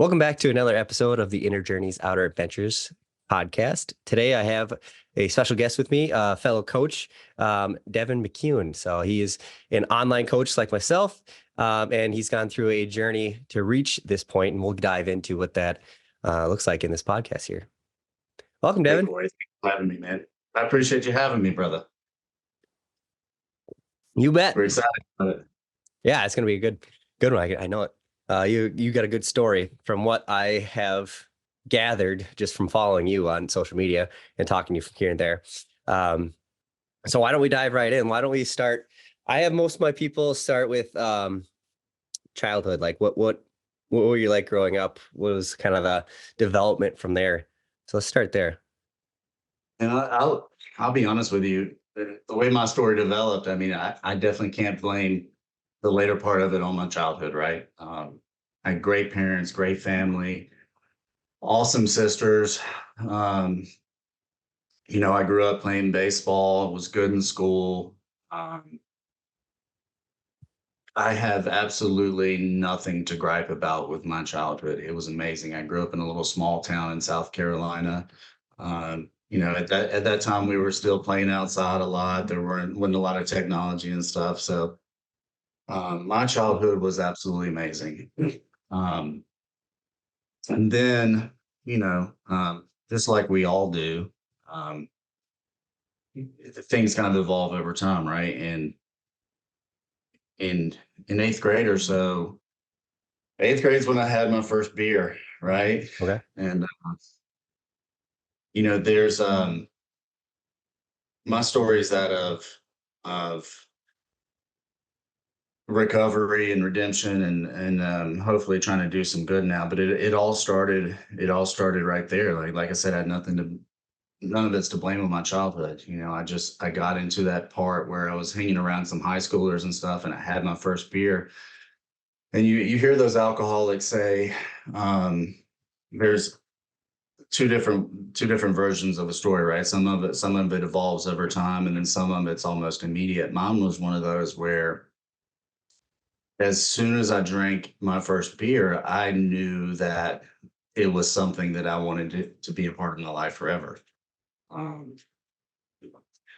Welcome back to another episode of the Inner Journeys Outer Adventures podcast. Today I have a special guest with me, a fellow coach, Devon McCuen. So he is an online coach like myself, and he's gone through a journey to reach this point, and we'll dive into what that looks like in this podcast here. Welcome, Hey, Devon. Corey. Thanks for having me, man. I appreciate you having me, brother. You bet. We're excited about it. Yeah, it's going to be a good one. I know it. You got a good story from what I have gathered just from following you on social media and talking to you from here and there. So why don't we dive right in? Why don't we start? I have most of my people start with childhood. Like what were you like growing up? What was kind of the development from there? So let's start there. And I'll be honest with you. The way my story developed, I mean, I definitely can't blame the later part of it on my childhood, right? I had great parents, great family, awesome sisters. I grew up playing baseball, was good in school. I have absolutely nothing to gripe about with my childhood. It was amazing. I grew up in a little small town in South Carolina. At that time we were still playing outside a lot. There wasn't a lot of technology and stuff. So my childhood was absolutely amazing. And then, just like we all do, um, things kind of evolve over time, right? And in eighth grade or so, eighth grade is when I had my first beer, right? Okay. And there's my story is that of recovery and redemption and hopefully trying to do some good now. But it all started right there. Like I said, I had none of it's to blame with my childhood. I got into that part where I was hanging around some high schoolers and stuff, and I had my first beer. And you hear those alcoholics say, there's two different versions of a story, right? Some of it evolves over time, and then some of it's almost immediate. Mine was one of those where as soon as I drank my first beer, I knew that it was something that I wanted to be a part of my life forever. Um,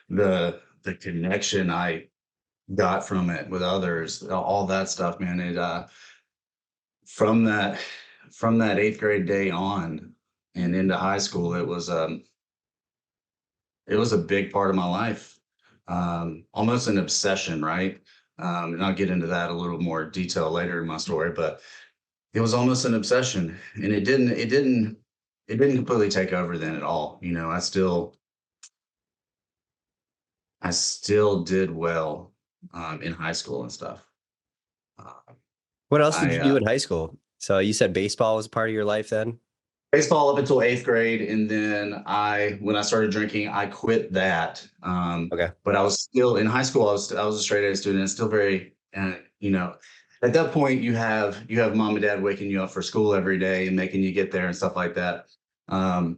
the connection I got from it with others, all that stuff, man. From that eighth grade day on and into high school, it was a big part of my life, almost an obsession, right? And I'll get into that a little more detail later in my story, but it was almost an obsession, and it didn't completely take over then at all. I still did well in high school and stuff. What else did you do in high school? So you said baseball was part of your life then? Baseball up until eighth grade, and then when I started drinking, I quit that. Okay. But I was still in high school. I was a straight A student, and still very, at that point you have mom and dad waking you up for school every day and making you get there and stuff like that. I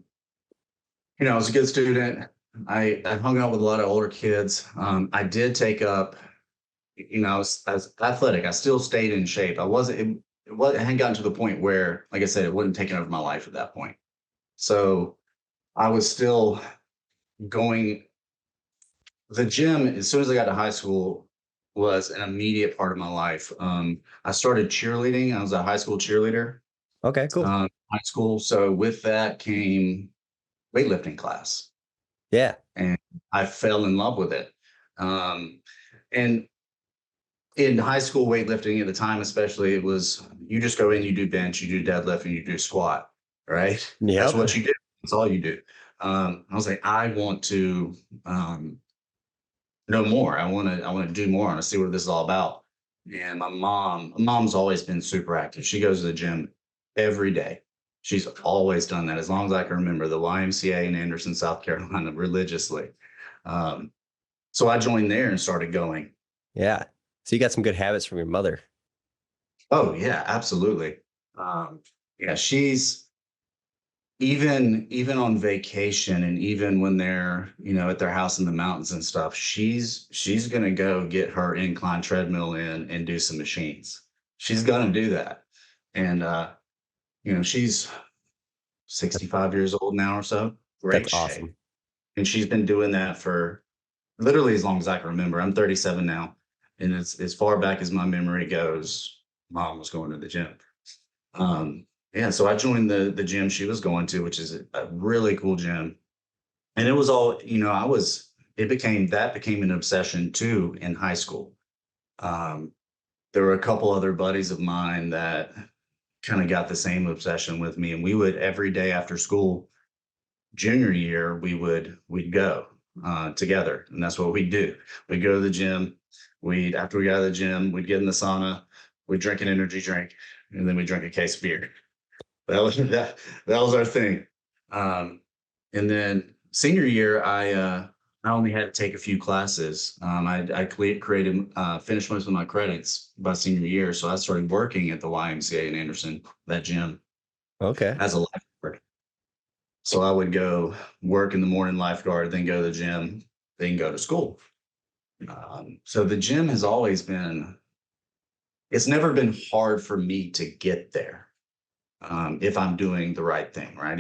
was a good student. I hung out with a lot of older kids. I did take up, I was athletic. I still stayed in shape. It hadn't gotten to the point where, like I said, it wasn't taking over my life at that point. So I was still going. The gym, as soon as I got to high school, was an immediate part of my life. I started cheerleading. I was a high school cheerleader. Okay, cool. High school. So with that came weightlifting class. Yeah. And I fell in love with it. And in high school weightlifting at the time, especially, it was you just go in, you do bench, you do deadlift, and you do squat, right? Yep. That's what you do. That's all you do. I was like, I want to know more. I want to do more. I want to see what this is all about. And my mom's always been super active. She goes to the gym every day. She's always done that as long as I can remember. The YMCA in Anderson, South Carolina, religiously. So I joined there and started going. Yeah. So you got some good habits from your mother. Oh yeah, absolutely. Yeah, she's even on vacation, and even when they're at their house in the mountains and stuff, she's gonna go get her incline treadmill in and do some machines. She's gonna do that. And she's 65 years old now or so. That's Great shape. awesome. And she's been doing that for literally as long as I can remember. I'm 37 now. And it's as far back as my memory goes, mom was going to the gym. Yeah, so I joined the gym she was going to, which is a really cool gym. And it was all, it became an obsession too in high school. Um, there were a couple other buddies of mine that kind of got the same obsession with me. And we would every day after school, junior year, we'd go together. And that's what we'd do. We'd go to the gym. After we got out of the gym, we'd get in the sauna, we'd drink an energy drink, and then we'd drink a case of beer. That was our thing. And then senior year, I only had to take a few classes. Finished most of my credits by senior year, so I started working at the YMCA in Anderson, that gym, Okay. as a lifeguard. So I would go work in the morning lifeguard, then go to the gym, then go to school. So the gym has always been. It's never been hard for me to get there, if I'm doing the right thing, right?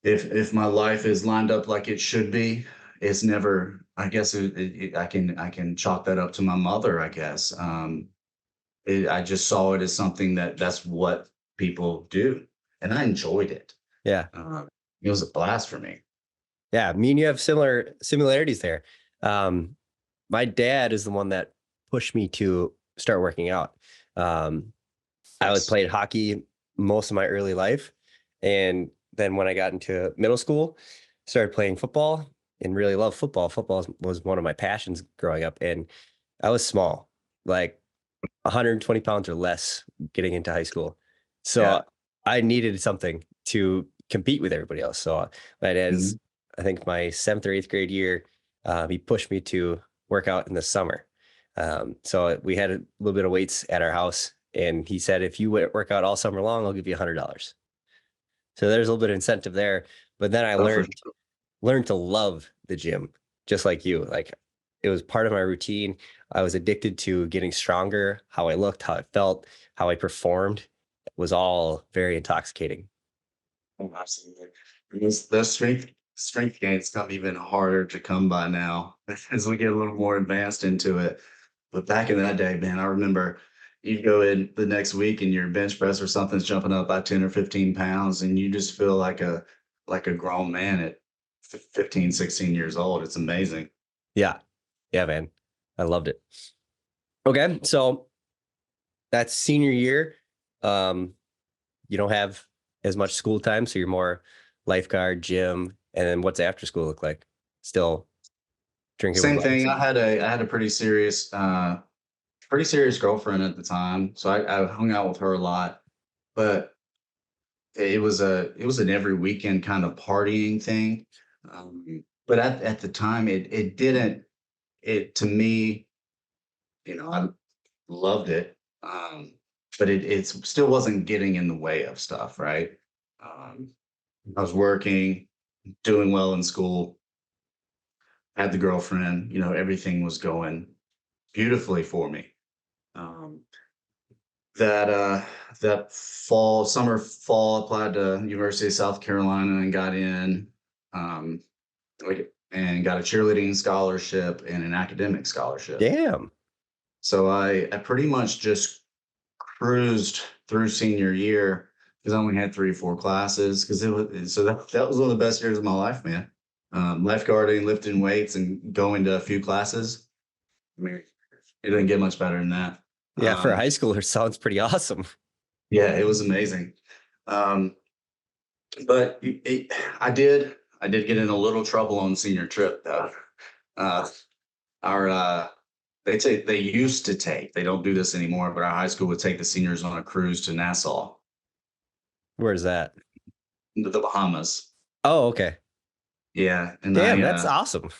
If my life is lined up like it should be, it's never. I guess I can chalk that up to my mother. I guess I just saw it as something that's what people do, and I enjoyed it. Yeah. It was a blast for me. Yeah. Me and you have similar similarities there. My dad is the one that pushed me to start working out. I was Yes. played hockey most of my early life. And then when I got into middle school, started playing football and really loved football. Football was one of my passions growing up. And I was small, like 120 pounds or less getting into high school. Yeah. So I needed something to compete with everybody else. So my dad's, Mhm. I think my seventh or eighth grade year, he pushed me to work out in the summer. So we had a little bit of weights at our house, and he said, if you work out all summer long, I'll give you $100. So there's a little bit of incentive there. But then I Oh, for learned to love the gym, just like you. Like it was part of my routine. I was addicted to getting stronger, how I looked, how I felt, how I performed. It was all very intoxicating. Oh, absolutely. Those strength gains come even harder to come by now as we get a little more advanced into it. But back in that day, man, I remember you'd go in the next week and your bench press or something's jumping up by 10 or 15 pounds, and you just feel like a grown man at 15, 16 years old. It's amazing. Yeah. Yeah, man. I loved it. Okay. So that's senior year. Um, you don't have as much school time, so you're more lifeguard, gym, and then what's after school look like? Still drinking with Same buddies? thing. I had a pretty serious girlfriend at the time, so I hung out with her a lot. But it was an every weekend kind of partying thing. But at the time, it didn't. It to me, I loved it, but it still wasn't getting in the way of stuff, right? Um, I was working, doing well in school, had the girlfriend. Everything was going beautifully for me. Um, that fall applied to University of South Carolina and got in, um, and got a cheerleading scholarship and an academic scholarship. Damn. So I pretty much just cruised through senior year because I only had 3 or 4 classes because it was so that was one of the best years of my life, man. Lifeguarding, lifting weights, and going to a few classes. I mean, it didn't get much better than that. Yeah, for a Um, high schooler, sounds pretty awesome. yeah, it was amazing. Um, but I did get in a little trouble on senior trip though. Uh, our they used to take, they don't do this anymore, but our high school would take the seniors on a cruise to Nassau, Where's that? into the Bahamas. Oh, okay. Yeah, and Damn, that's awesome.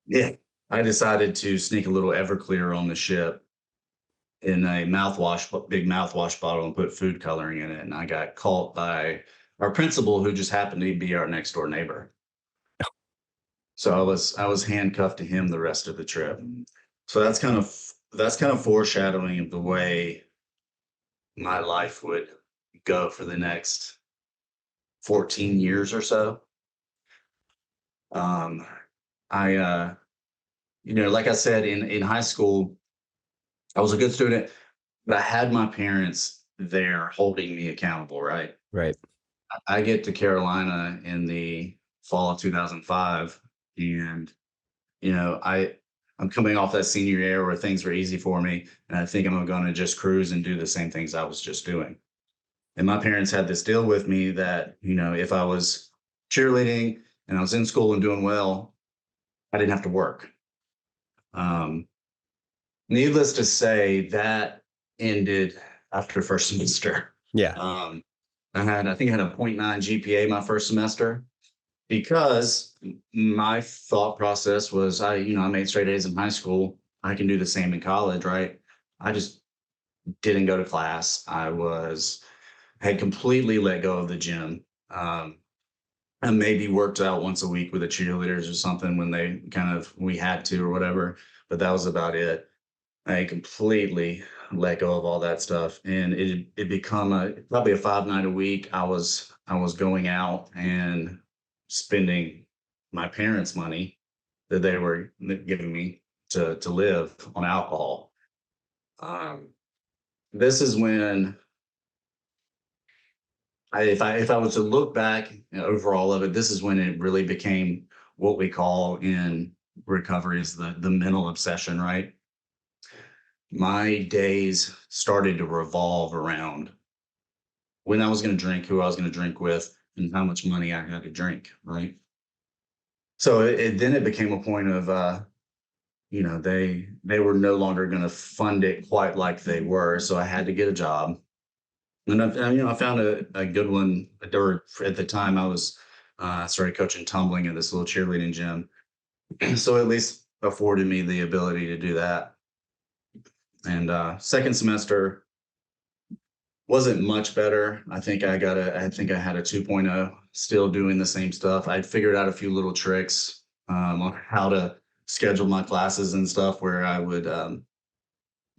yeah, I decided to sneak a little Everclear on the ship in a big mouthwash bottle, and put food coloring in it, and I got caught by our principal, who just happened to be our next door neighbor. So I was handcuffed to him the rest of the trip. So that's kind of foreshadowing of the way my life would go for the next 14 years or so. Um, I, like I said, in high school, I was a good student, but I had my parents there holding me accountable, right? Right. I get to Carolina in the fall of 2005, and I'm coming off that senior year where things were easy for me, and I think I'm going to just cruise and do the same things I was just doing. And my parents had this deal with me that if I was cheerleading and I was in school and doing well, I didn't have to work. Um, Needless to say, that ended after first semester. Yeah. Um, I think I had a point 0.9 GPA my first semester because my thought process was I made straight A's in high school. I can do the same in college, right? I just didn't go to class. Had completely let go of the gym. And maybe worked out once a week with the cheerleaders or something when we had to or whatever, but that was about it. I completely let go of all that stuff, and it become probably a 5 night a week. I was going out and spending my parents' money that they were giving me to live on alcohol. Um, this is when if I was to look back over all of it, this is when it really became what we call in recovery is the mental obsession, right? My days started to revolve around when I was going to drink, who I was going to drink with, and how much money I had to drink, right? So then it became a point of they were no longer going to fund it quite like they were, so I had to get a job. And I found a good one. Or at the time, I started coaching tumbling at this little cheerleading gym, so at least afforded me the ability to do that. And second semester wasn't much better. I think I had a 2.0, still doing the same stuff. I'd figured out a few little tricks on how to schedule my classes and stuff where I would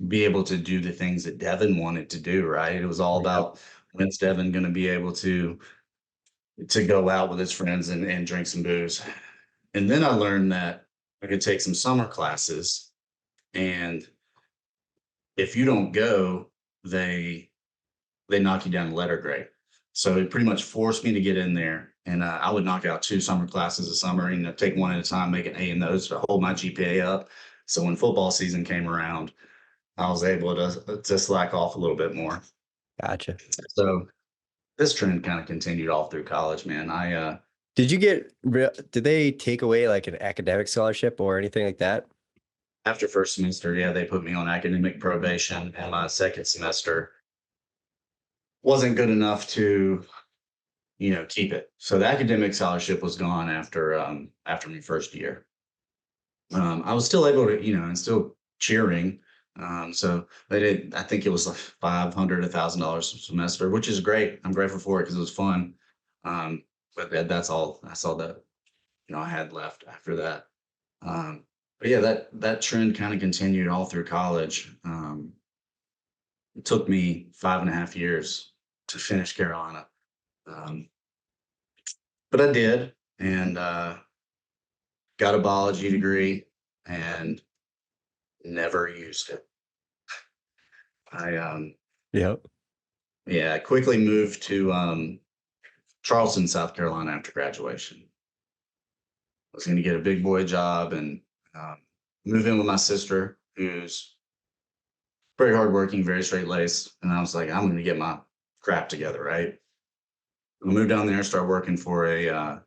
be able to do the things that Devon wanted to do, right? It was all Yep. about when's Devon going to be able to go out with his friends and drink some booze. And then I learned that I could take some summer classes, and if you don't go, they knock you down the letter grade. So it pretty much forced me to get in there, and I would knock out 2 summer classes a summer, and take one at a time, make an A in those to hold my GPA up. So when football season came around, I was able to slack off a little bit more. Gotcha. So this trend kind of continued all through college, man. Did they take away like an academic scholarship or anything like that? After first semester, yeah, they put me on academic probation, and my second semester wasn't good enough to keep it. So the academic scholarship was gone after my first year. I was still able to, and still cheering. So they did. I think it was like $500, $1,000 a semester, which is great. I'm grateful for it because it was fun. But that's all. That's all that I had left after that. But yeah, that trend kind of continued all through college. It took me 5.5 years to finish Carolina, um, but I did, and got a biology degree, and never used it. I Yep. Yeah, I quickly moved to Charleston, South Carolina after graduation. I was going to get a big boy job and um, move in with my sister, who's very hardworking, very straight laced. And I was like, I'm going to get my crap together, right? I moved down there, started working for a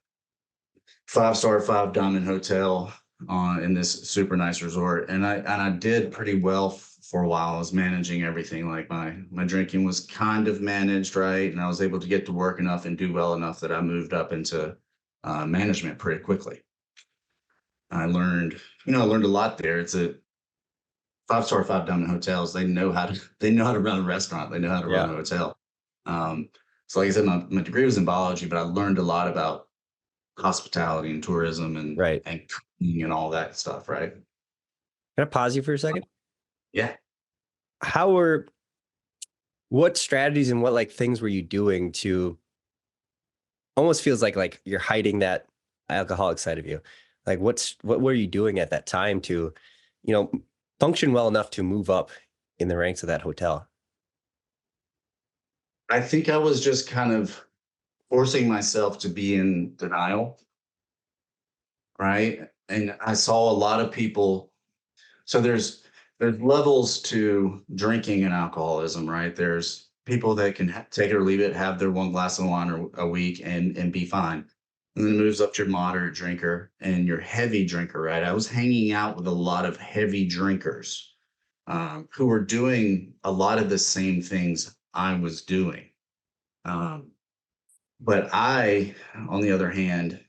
5-star, 5 diamond hotel in this super nice resort, and I did pretty well for a while. I was managing everything. Like my drinking was kind of managed, right, and I was able to get to work enough and do well enough that I moved up into management pretty quickly. I learned a lot there. It's a 5-star, 5 diamond hotels. They know how to run a restaurant. They know how to run Yeah. a hotel. Um, so, like I said, my degree was in biology, but I learned a lot about hospitality and tourism and Right. and cooking and all that stuff, right? Can I pause you for a second? Yeah. How were What strategies and what like things were you doing to almost feels like you're hiding that alcoholic side of you? Like what were you doing at that time to, you know, function well enough to move up in the ranks of that hotel? I think I was just kind of forcing myself to be in denial, right? And I saw a lot of people. So there's levels to drinking and alcoholism, right? There's people that can take it or leave it, have their one glass of wine or a week and be fine. And then it moves up to your moderate drinker and your heavy drinker, right? I was hanging out with a lot of heavy drinkers who were doing a lot of the same things I was doing. Um, but I, on the other hand,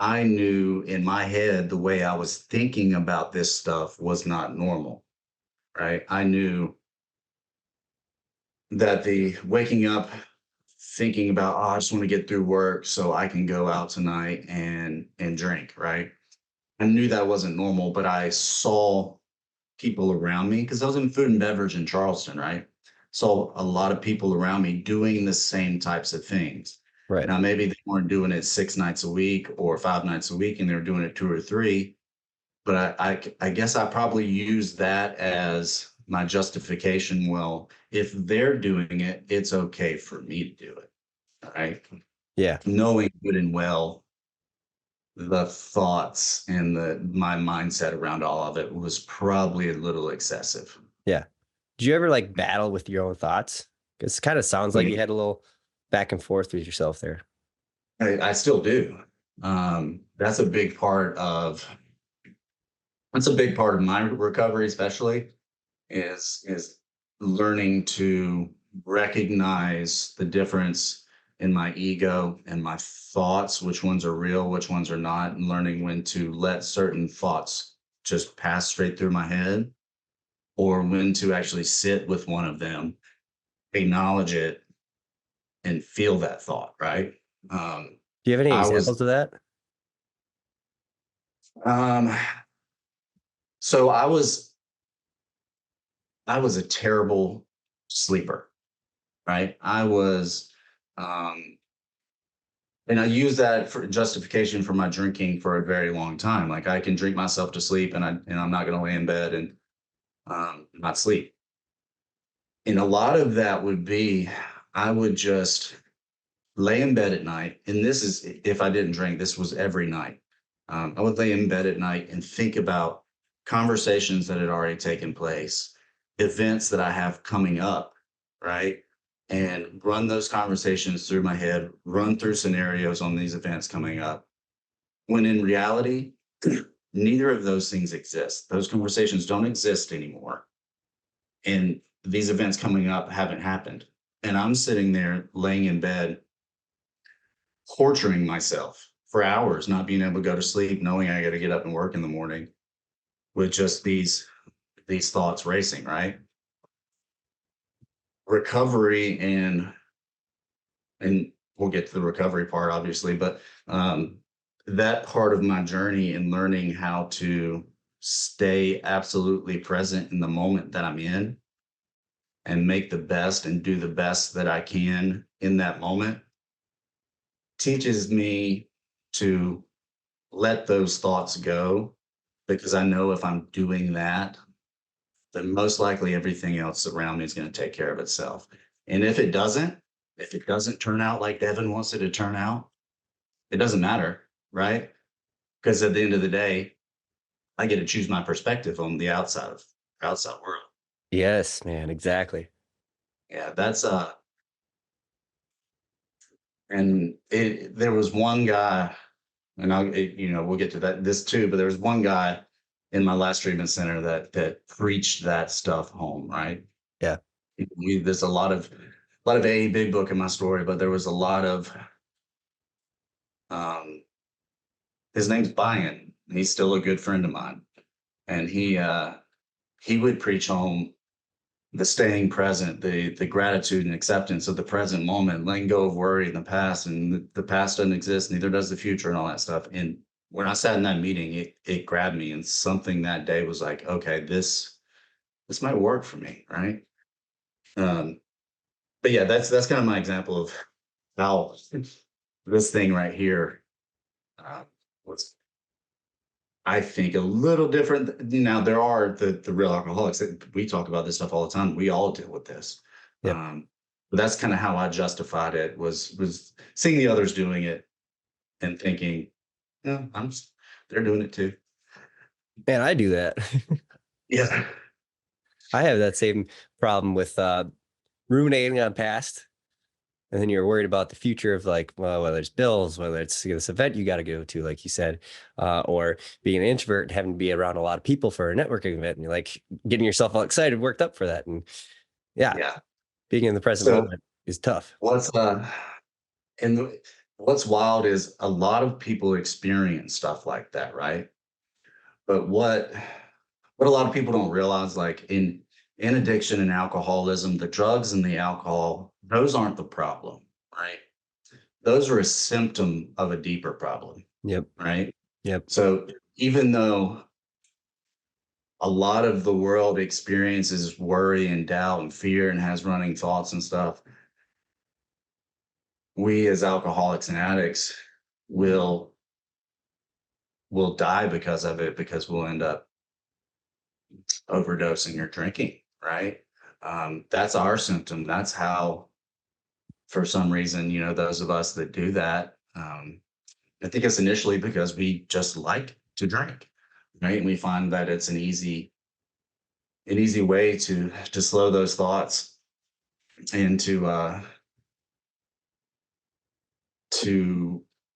I knew in my head the way I was thinking about this stuff was not normal, right? I knew that the waking up thinking about, oh, I just want to get through work so I can go out tonight and drink, right? I knew that wasn't normal, but I saw people around me because I was in food and beverage in Charleston, right? Saw a lot of people around me doing the same types of things. Right. Now, maybe they weren't doing it 6 nights a week or 5 nights a week, and they were doing it two or three. But I guess I probably use that as my justification. Well, if they're doing it, it's okay for me to do it. Right. Yeah. Knowing good and well the thoughts and my mindset around all of it was probably a little excessive. Yeah. Did you ever like battle with your own thoughts? Because it kind of sounds like you had a little back and forth with yourself there. I still do. That's a big part of my recovery, especially is learning to recognize the difference in my ego and my thoughts, which ones are real, which ones are not, and learning when to let certain thoughts just pass straight through my head or when to actually sit with one of them, acknowledge it, and feel that thought, right? Um, Do you have any I was examples of that? um so I was a terrible sleeper, right? Um and I use that for justification for my drinking for a very long time. Like I can drink myself to sleep and I'm not gonna lay in bed and not sleep. And a lot of that would be I would just lay in bed at night. And this is if I didn't drink, this was every night. I would lay in bed at night and think about conversations that had already taken place, events that I have coming up, right? And run those conversations through my head, run through scenarios on these events coming up. When in reality, neither of those things exist. Those conversations don't exist anymore. And these events coming up haven't happened. And I'm sitting there laying in bed torturing myself for hours, not being able to go to sleep, knowing I got to get up and work in the morning with just these thoughts racing, right? Recovery and we'll get to the recovery part obviously, but that part of my journey in learning how to stay absolutely present in the moment that I'm in and make the best and do the best that I can in that moment teaches me to let those thoughts go because I know if I'm doing that, then most likely everything else around me is going to take care of itself. And if it doesn't turn out like Devon wants it to turn out, it doesn't matter, right? Because at the end of the day, I get to choose my perspective on the outside world. Yes, man, exactly. Yeah, that's and there was one guy, and we'll get to this too, but there was one guy in my last treatment center that preached that stuff home, right? Yeah. There's a lot of a big book in my story, but there was a lot of um his name's Brian. He's still a good friend of mine. And he would preach home the staying present, the gratitude and acceptance of the present moment, letting go of worry in the past, and the past doesn't exist, neither does the future, and all that stuff. And when I sat in that meeting, it grabbed me, and something that day was like, okay, this might work for me, right? Um, but yeah, that's kind of my example of how this thing right here was, I think, a little different. Now there are the real alcoholics that we talk about this stuff all the time. We all deal with this. Yep. But that's kind of how I justified it, was seeing the others doing it and thinking, yeah, they're doing it too. And I do that. Yeah. I have that same problem with ruminating on past. And then you're worried about the future of like, well, whether it's bills, whether it's this event you got to go to, like you said, or being an introvert and having to be around a lot of people for a networking event, and you're like getting yourself all excited, worked up for that. And yeah, Yeah. being in the present So moment is tough. what's and what's wild is a lot of people experience stuff like that, right? But what a lot of people don't realize, like in addiction and alcoholism, the drugs and the alcohol, those aren't the problem, right? Those are a symptom of a deeper problem, Yep. right? Yep. So even though a lot of the world experiences worry and doubt and fear and has running thoughts and stuff, we as alcoholics and addicts will will die because of it, because we'll end up overdosing or drinking, right? That's our symptom. That's how, for some reason, those of us that do that, I think it's initially because we just like to drink, right? And we find that it's an easy way to slow those thoughts and to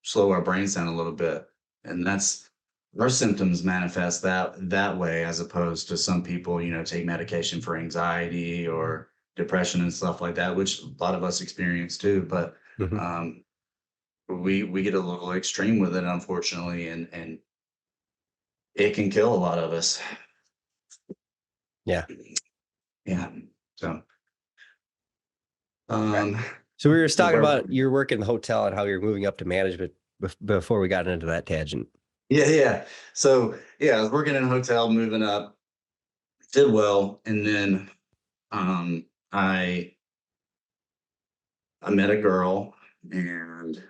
slow our brains down a little bit. And that's our symptoms manifest that way, as opposed to some people, take medication for anxiety or depression and stuff like that, which a lot of us experience too. But Hmm. um, we get a little extreme with it, unfortunately, and it can kill a lot of us. Yeah. Yeah. So Right. um So we were just so talking where about your work in the hotel and how you're moving up to management before we got into that tangent. yeah. So yeah, I was working in a hotel, moving up, did well, and then um I I met a girl, and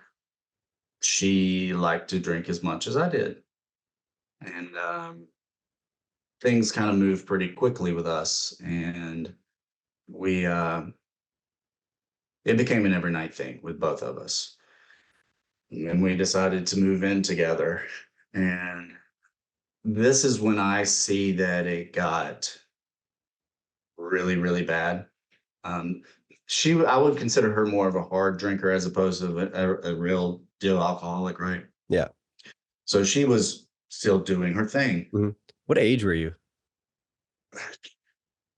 she liked to drink as much as I did. And things kind of moved pretty quickly with us. And we, it became an every night thing with both of us. And we decided to move in together. And this is when I see that it got really, really bad. Um, I would consider her more of a hard drinker as opposed to a real deal alcoholic, right? Yeah. So she was still doing her thing. Mhm. What age were you?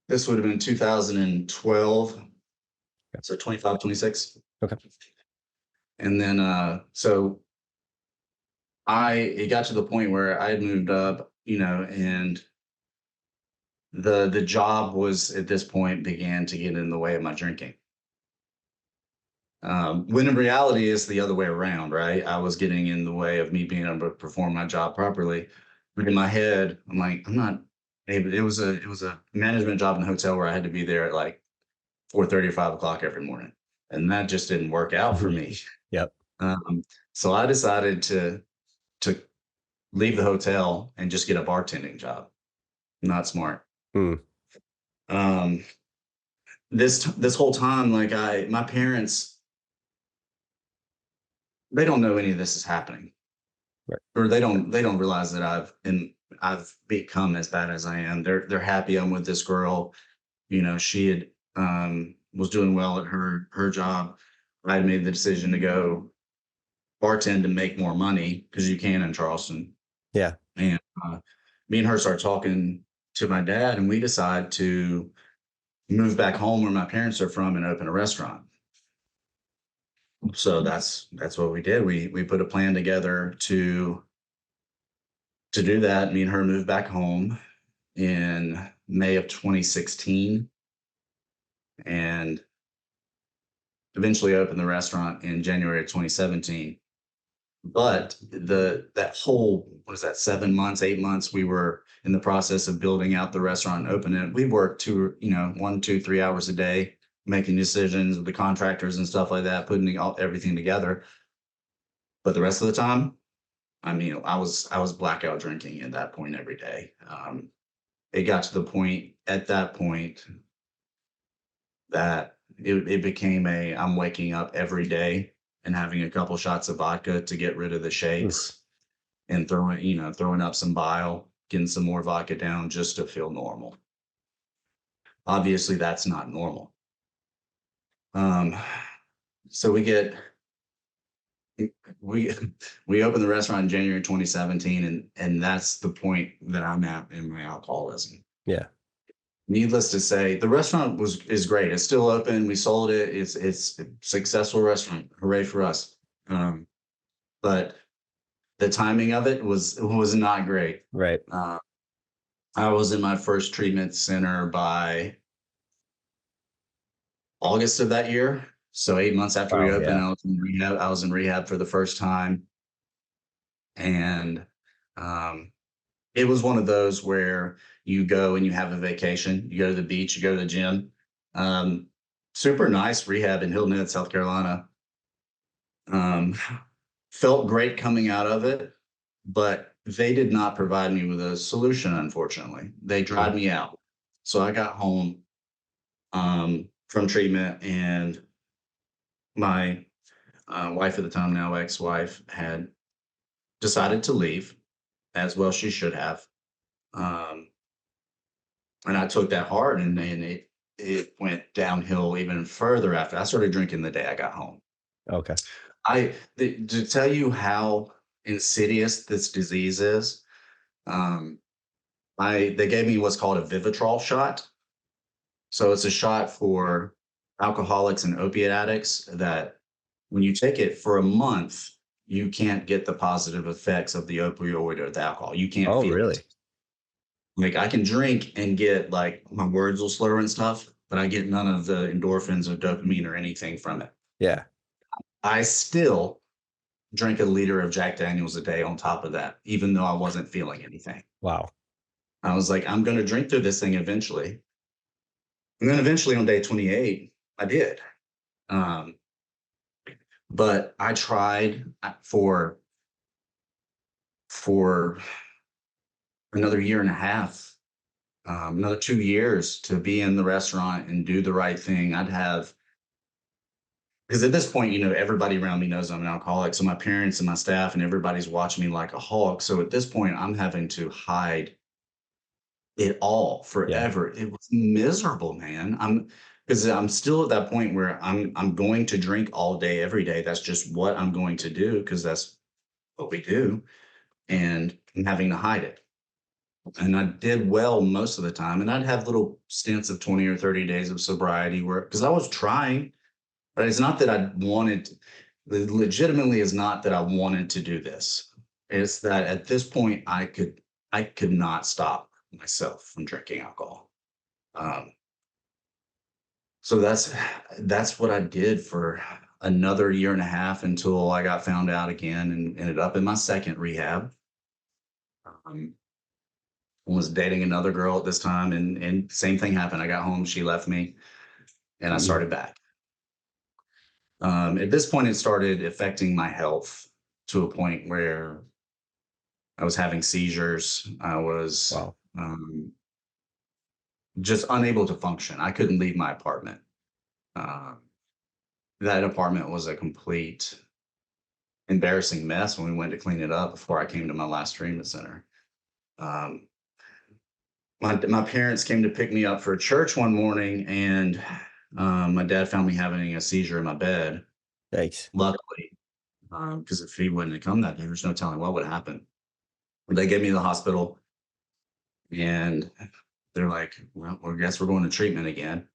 This would have been 2012, Yeah. so 25, 26. Okay. And then so it got to the point where I had moved up, and the job was, at this point, began to get in the way of my drinking. When in reality it's the other way around, right? I was getting in the way of me being able to perform my job properly. But in my head, I'm like, I'm not able. It was a management job in a hotel where I had to be there at like 4:30 or 5 o'clock every morning, and that just didn't work out for me. Yep. Um, so I decided to leave the hotel and just get a bartending job. Not smart. Hmm. Um, this whole time, like, my parents, they don't know any of this is happening, Right. or they don't realize that I've become as bad as I am. They're happy I'm with this girl. She had was doing well at her job. I had made the decision to go bartend to make more money, because you can in Charleston. Yeah. And me and her start talking to my dad, and we decide to move back home where my parents are from and open a restaurant. So that's what we did. We put a plan together to do that. Me and her moved back home in May of 2016, and eventually opened the restaurant in January of 2017. But that whole, what is that, 7 months, 8 months, we were in the process of building out the restaurant and opening it. We worked 1, 2, 3 hours a day, making decisions with the contractors and stuff like that, putting everything together. But the rest of the time, I mean, I was blackout drinking at that point every day. It got to the point at that point that it became I'm waking up every day and having a couple shots of vodka to get rid of the Oof. shakes and throwing up some bile, getting some more vodka down just to feel normal. Obviously, that's not normal. Um, so we we opened the restaurant in January 2017, and that's the point that I'm at in my alcoholism. Yeah. Needless to say, the restaurant is great. It's still open. We sold it. It's a successful restaurant. Hooray for us. Um, but the timing of it was not great. Right. Uh, I was in my first treatment center by August of that year. So 8 months after we Wow. opened, Yeah. I was in rehab. I was in rehab for the first time, and um, it was one of those where you go and you have a vacation. You go to the beach. You go to the gym. Um, Super nice rehab in Hilton Head, South Carolina. Um, Felt great coming out of it, but they did not provide me with a solution. Unfortunately, they Mm. dried me out. So I got home from treatment, and my wife at the time, now ex-wife, had decided to leave, as well she should have. Um, and I took that hard, and it went downhill even further after I started drinking the day I got home. Okay. To tell you how insidious this disease is, um, I they gave me what's called a Vivitrol shot. So it's a shot for alcoholics and opiate addicts that when you take it for a month, you can't get the positive effects of the opioid or the alcohol. You can't Oh, feel it. really? Like I can drink and get like my words will slur and stuff, but I get none of the endorphins or dopamine or anything from it. Yeah. I still drink a liter of Jack Daniels a day on top of that, even though I wasn't feeling anything. Wow. I was like, I'm going to drink through this thing eventually. And then eventually on day 28, I did. Um, but I tried for another year and a half, another 2 years to be in the restaurant and do the right thing. Because at this point, everybody around me knows I'm an alcoholic. So my parents and my staff and everybody's watching me like a hawk. So at this point, I'm having to hide it all Yeah. forever. It was miserable, man. Because I'm still at that point where I'm going to drink all day, every day. That's just what I'm going to do because that's what we do. And I'm having to hide it. And I did well most of the time. And I'd have little stints of 20 or 30 days of sobriety where because I was trying, but it's not that I wanted it legitimately is not that I wanted to do this. It's that at this point I could not stop myself from drinking alcohol. Um, so that's what I did for another year and a half until I got found out again and ended up in my second rehab. Um, was dating another girl at this time, and same thing happened. I got home, she left me, and I Mm. started back. At this point, it started affecting my health to a point where I was having seizures. I was Wow. just unable to function. I couldn't leave my apartment. Um, that apartment was a complete embarrassing mess when we went to clean it up before I came to my last treatment center. Um, my parents came to pick me up for church one morning, and my dad found me having a seizure in my bed. Thanks. Luckily, because if he wouldn't have come that day, there's no telling what would happen. They gave me to the hospital, and they're like, "Well, I guess we're going to treatment again."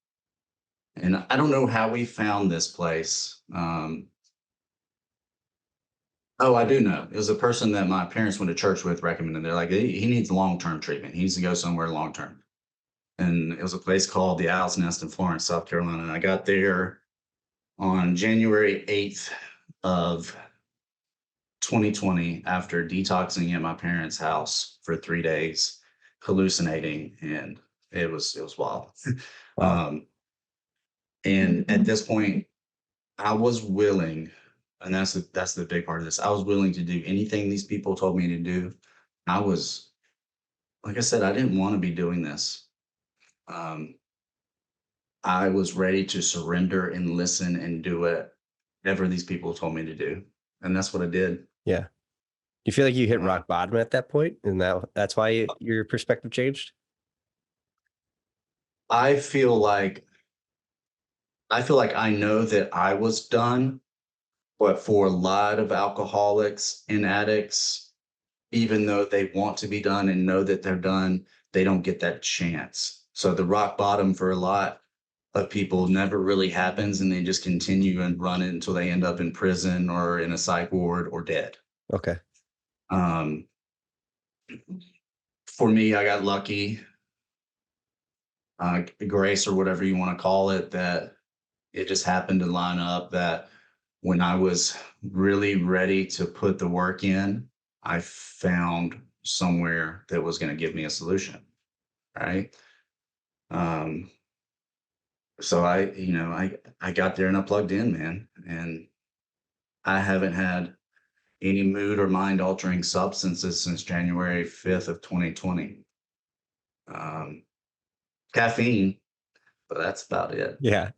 And I don't know how we found this place. Oh, I do know. It was a person that my parents went to church with recommended. They're like, he needs long-term treatment. He needs to go somewhere long-term. And it was a place called the Owl's Nest in Florence, South Carolina. And I got there on January 8th of 2020 after detoxing at my parents' house for 3 days, hallucinating, and it was wild. Wow. um, And at this point, I was willing, and that's the big part of this. I was willing to do anything these people told me to do. I was, like I said, I didn't want to be doing this. Um, I was ready to surrender and listen and do whatever these people told me to do. And that's what I did. Yeah. You feel like you hit Uh, rock bottom at that point, and that's why your perspective changed? I feel like I know that I was done, but for a lot of alcoholics and addicts, even though they want to be done and know that they're done, they don't get that chance. So the rock bottom for a lot of people never really happens, and they just continue and run it until they end up in prison or in a psych ward or dead. Okay. Um, for me, I got lucky, grace or whatever you want to call it, that it just happened to line up that when I was really ready to put the work in, I found somewhere that was going to give me a solution. Right. Um, so I got there and I plugged in, man. And I haven't had any mood or mind altering substances since January 5th of 2020. Um, caffeine, but that's about it. Yeah.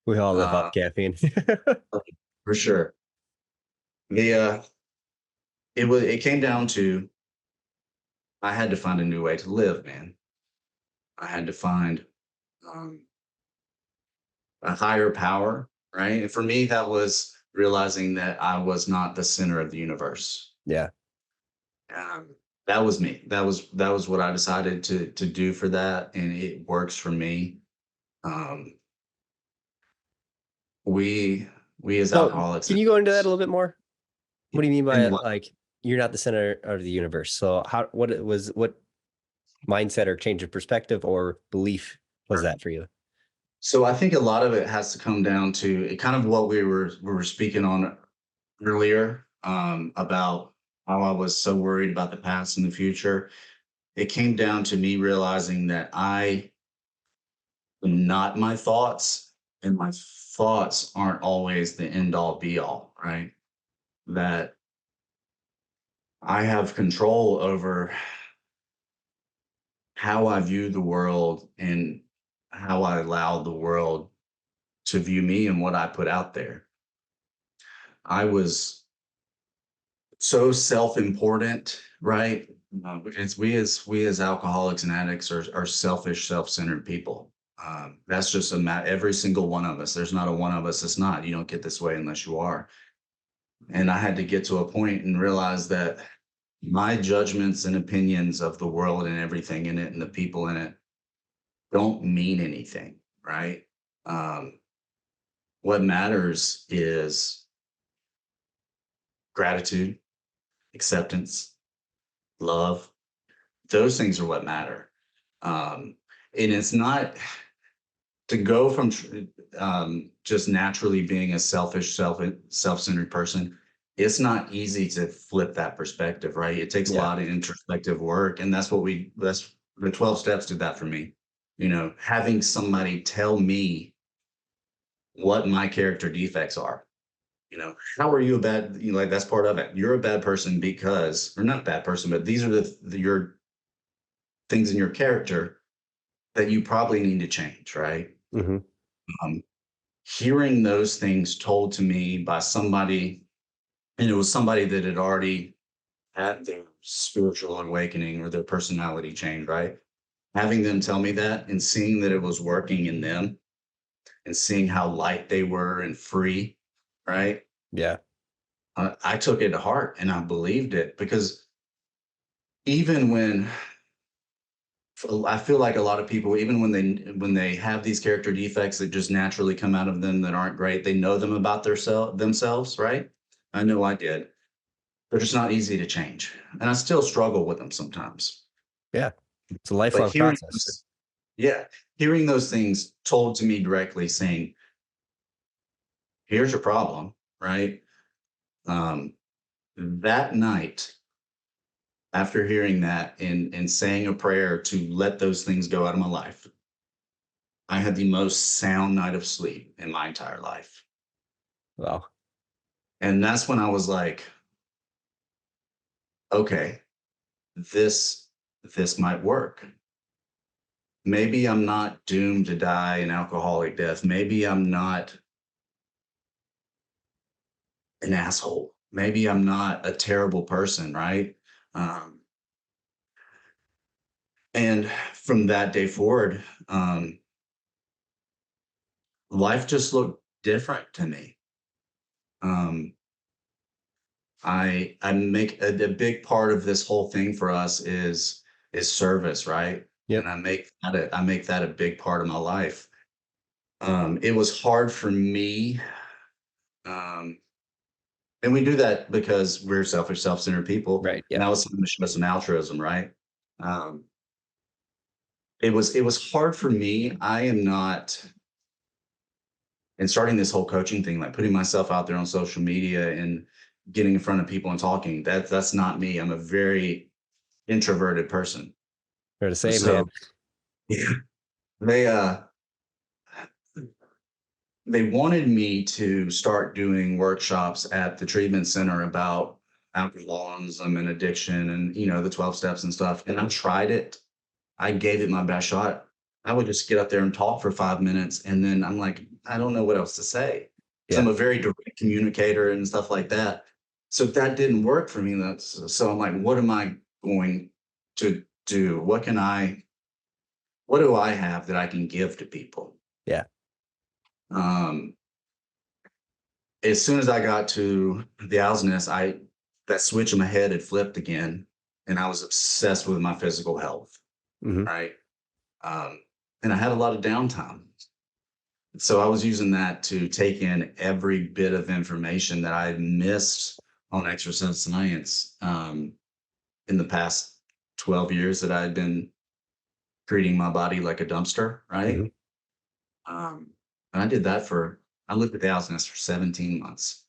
We all live Uh, off caffeine. for sure. The it came down to I had to find a new way to live, man. I had to find um, a higher power, right? And for me, that was realizing that I was not the center of the universe. Yeah. Um, that was me. That was what I decided to do for that, and it works for me. Um, we we as So alcoholics, can you go into that a little bit more? What do you mean by and it? Like you're not the center of the universe? So what mindset or change of perspective or belief was that for you? so I think a lot of it has to come down to kind of what we were speaking on earlier, about how I was so worried about the past and the future. It came down to me realizing that I am not my thoughts, and my thoughts aren't always the end all be all, right? That I have control over how I view the world and how I allow the world to view me and what I put out there. I was so self-important, right? It's we as alcoholics and addicts are selfish, self-centered people. That's just every single one of us. There's not a one of us that's not. You don't get this way unless you are. And I had to get to a point and realize that my judgments and opinions of the world and everything in it and the people in it don't mean anything, right? Um, what matters is gratitude, acceptance, love. Those things are what matter. And it's not to go from just naturally being a selfish, self-centered person. It's not easy to flip that perspective, right? It takes a Yeah. lot of introspective work, and that's the 12 steps did that for me. Having somebody tell me what my character defects are. How are you a bad? Like that's part of it. You're a bad person because, or not a bad person, but these are your things in your character that you probably need to change, right? Hmm. Um, hearing those things told to me by somebody, and it was somebody that had already had their spiritual awakening or their personality change, right? Having them tell me that and seeing that it was working in them and seeing how light they were and free, right? Yeah. I took it to heart and I believed it because even when I feel like a lot of people, even when they have these character defects that just naturally come out of them that aren't great, they know them about themselves, right? I know I did. They're just not easy to change, and I still struggle with them sometimes. Yeah. It's a But lifelong process. yeah, hearing those things told to me directly, saying, "Here's your problem," right? Um, that night, after hearing that and saying a prayer to let those things go out of my life, I had the most sound night of sleep in my entire life. Wow. And that's when I was like, okay, this this might work. Maybe I'm not doomed to die an alcoholic death. Maybe I'm not an asshole. Maybe I'm not a terrible person, right? Um, and from that day forward, life just looked different to me. Um, I make a big part of this whole thing for us is service, right? And Yep. I make that a big part of my life. It was hard for me, um, and we do that because we're selfish, self-centered people, Right. and Yep. that was something to show some altruism, right? Um, it was hard for me. I am not, and starting this whole coaching thing, like putting myself out there on social media and getting in front of people and talking. That's not me. I'm a very introverted person. They're the same, So man. yeah, they they wanted me to start doing workshops at the treatment center about alcoholism and addiction and the 12 steps and stuff. And I tried it. I gave it my best shot. I would just get up there and talk for 5 minutes, and then I'm like, I don't know what else to say. Because Yeah. I'm a very direct communicator and stuff like that. So if that didn't work for me, so I'm like, what am I going to do? What do I have that I can give to people? Yeah. Um, as soon as I got to the Owl's Nest, that switch in my head had flipped again, and I was obsessed with my physical health, Hmm. right? Um, and I had a lot of downtime. So I was using that to take in every bit of information that I had missed on exercise science in the past 12 years that I had been treating my body like a dumpster, Hmm. right? And I did that I lived at the Owl's Nest for 17 months.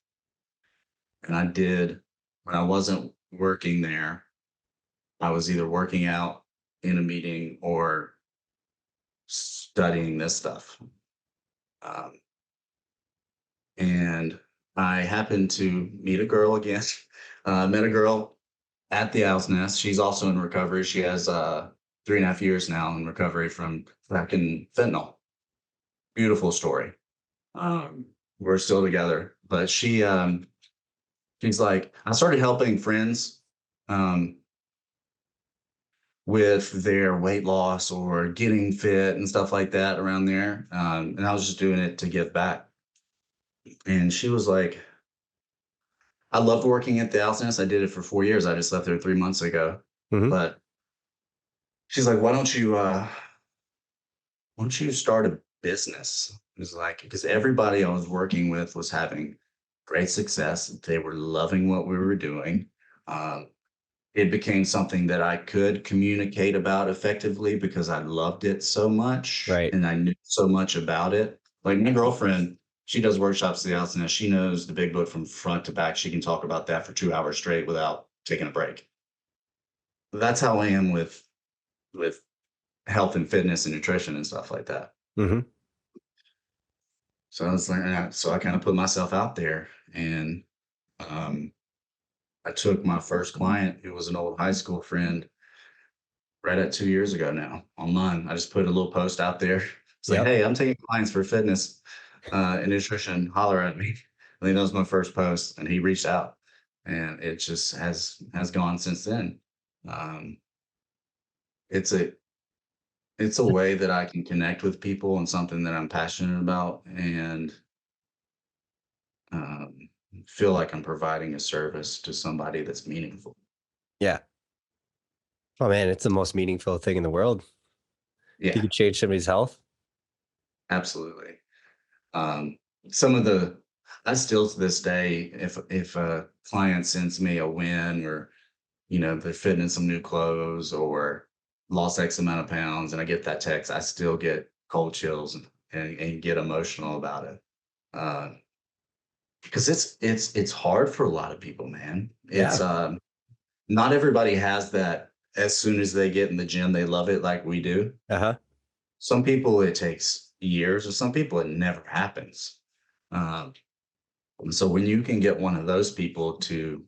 And when I wasn't working there, I was either working out in a meeting or studying this stuff. Um, and I happened to meet a girl again. Met a girl at the Owl's Nest. She's also in recovery. She has 3.5 years now in recovery from back in fentanyl. Beautiful story. Um, we're still together, but she's like, I started helping friends um, with their weight loss or getting fit and stuff like that around there. And I was just doing it to give back. And she was like, I loved working at the Alcenus. I did it for 4 years. I just left there 3 months ago. Hmm. But she's like, why don't you start a business? It was like, because everybody I was working with was having great success. They were loving what we were doing. Um, it became something that I could communicate about effectively because I loved it so much Right. and I knew so much about it. Like my girlfriend, she does workshops at the Alcina. She knows the big book from front to back. She can talk about that for 2 hours straight without taking a break. That's how I am with health and fitness and nutrition and stuff like that. Hmm. So I was like, so I kind of put myself out there, and um, I took my first client, who was an old high school friend, right at 2 years ago now online. I just put a little post out there. It's like, Yep. hey, I'm taking clients for fitness and nutrition. Holler at me. I think that was my first post, and he reached out, and it just has gone since then. Um, it's a it's a way that I can connect with people and something that I'm passionate about, and um, feel like I'm providing a service to somebody that's meaningful. Yeah. Oh man, it's the most meaningful thing in the world. If you Yeah, could change somebody's health. absolutely. Um, some of the I still to this day, if a client sends me a win or they're fitting in some new clothes or lost X amount of pounds, and I get that text, I still get cold chills and get emotional about it. Because it's hard for a lot of people, man. It's Yeah. not everybody has that as soon as they get in the gym, they love it like we do. Uh-huh. Some people it takes years, or some people it never happens. Um, so when you can get one of those people to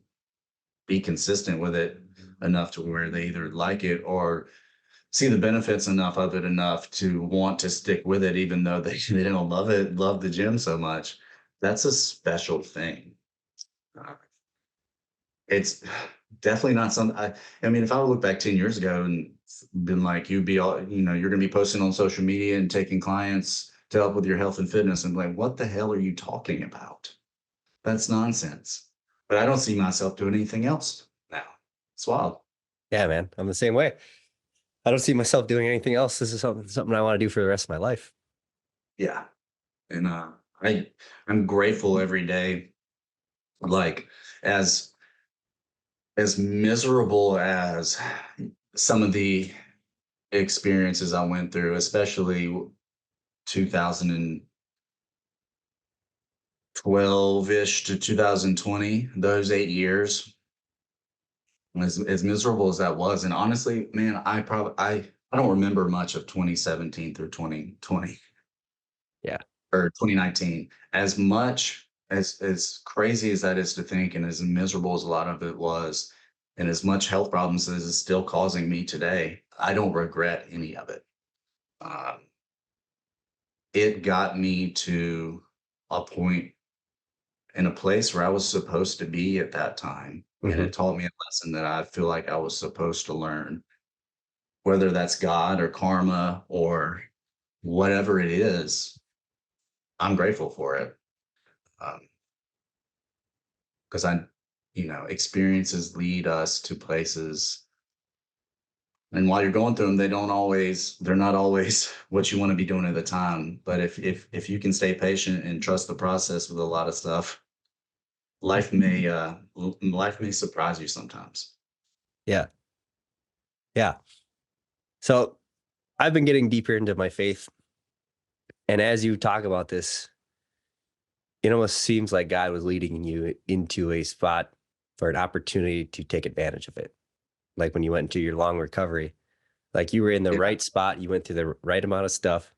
be consistent with it enough to where they either like it or see the benefits enough of it enough to want to stick with it, even though they don't love the gym so much, that's a special thing. Uh, It's definitely not something I mean, if I would look back 10 years ago and been like, you'd be all, you're gonna be posting on social media and taking clients to help with your health and fitness, and like, what the hell are you talking about? That's nonsense. But I don't see myself doing anything else now. It's wild. Yeah, man. I'm the same way. I don't see myself doing anything else. This is something I want to do for the rest of my life. Yeah. And I I'm grateful every day. Like as as miserable as some of the experiences I went through, especially 2012-ish to 2020, those 8 years, as miserable as that was. And honestly, man, I don't remember much of 2017 through 2020 Yeah. or 2019. As much as crazy as that is to think, and as miserable as a lot of it was, and as much health problems as it's still causing me today, I don't regret any of it. Um, it got me to a point in a place where I was supposed to be at that time. And Hmm. it taught me a lesson that I feel like I was supposed to learn, whether that's God or karma or whatever it is. I'm grateful for it. Because experiences lead us to places. And while you're going through them, they're not always what you want to be doing at the time. But if you can stay patient and trust the process with a lot of stuff, life may surprise you sometimes. Yeah. Yeah. So I've been getting deeper into my faith. And as you talk about this, it almost seems like God was leading you into a spot for an opportunity to take advantage of it. Like when you went into your long recovery, like you were in the Yeah, right spot, you went through the right amount of stuff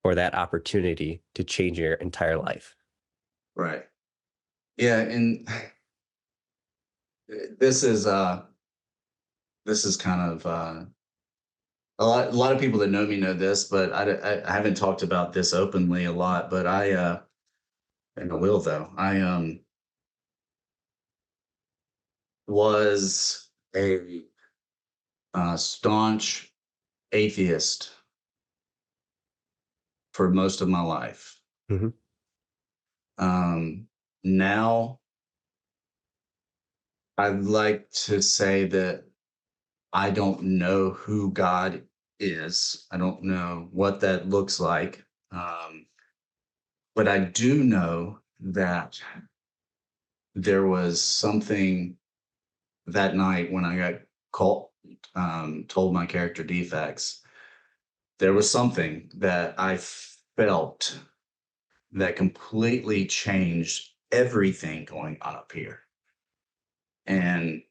for that opportunity to change your entire life. right. Yeah, and this is this is kind of a lot of people that know me know this, but I haven't talked about this openly a lot. But and I will though. I was a staunch atheist for most of my life. Hmm. Now I'd like to say that I don't know who God is. I don't know what that looks like. But I do know that there was something that night when I got called, told my character defects. There was something that I felt that completely changed everything going on up here. And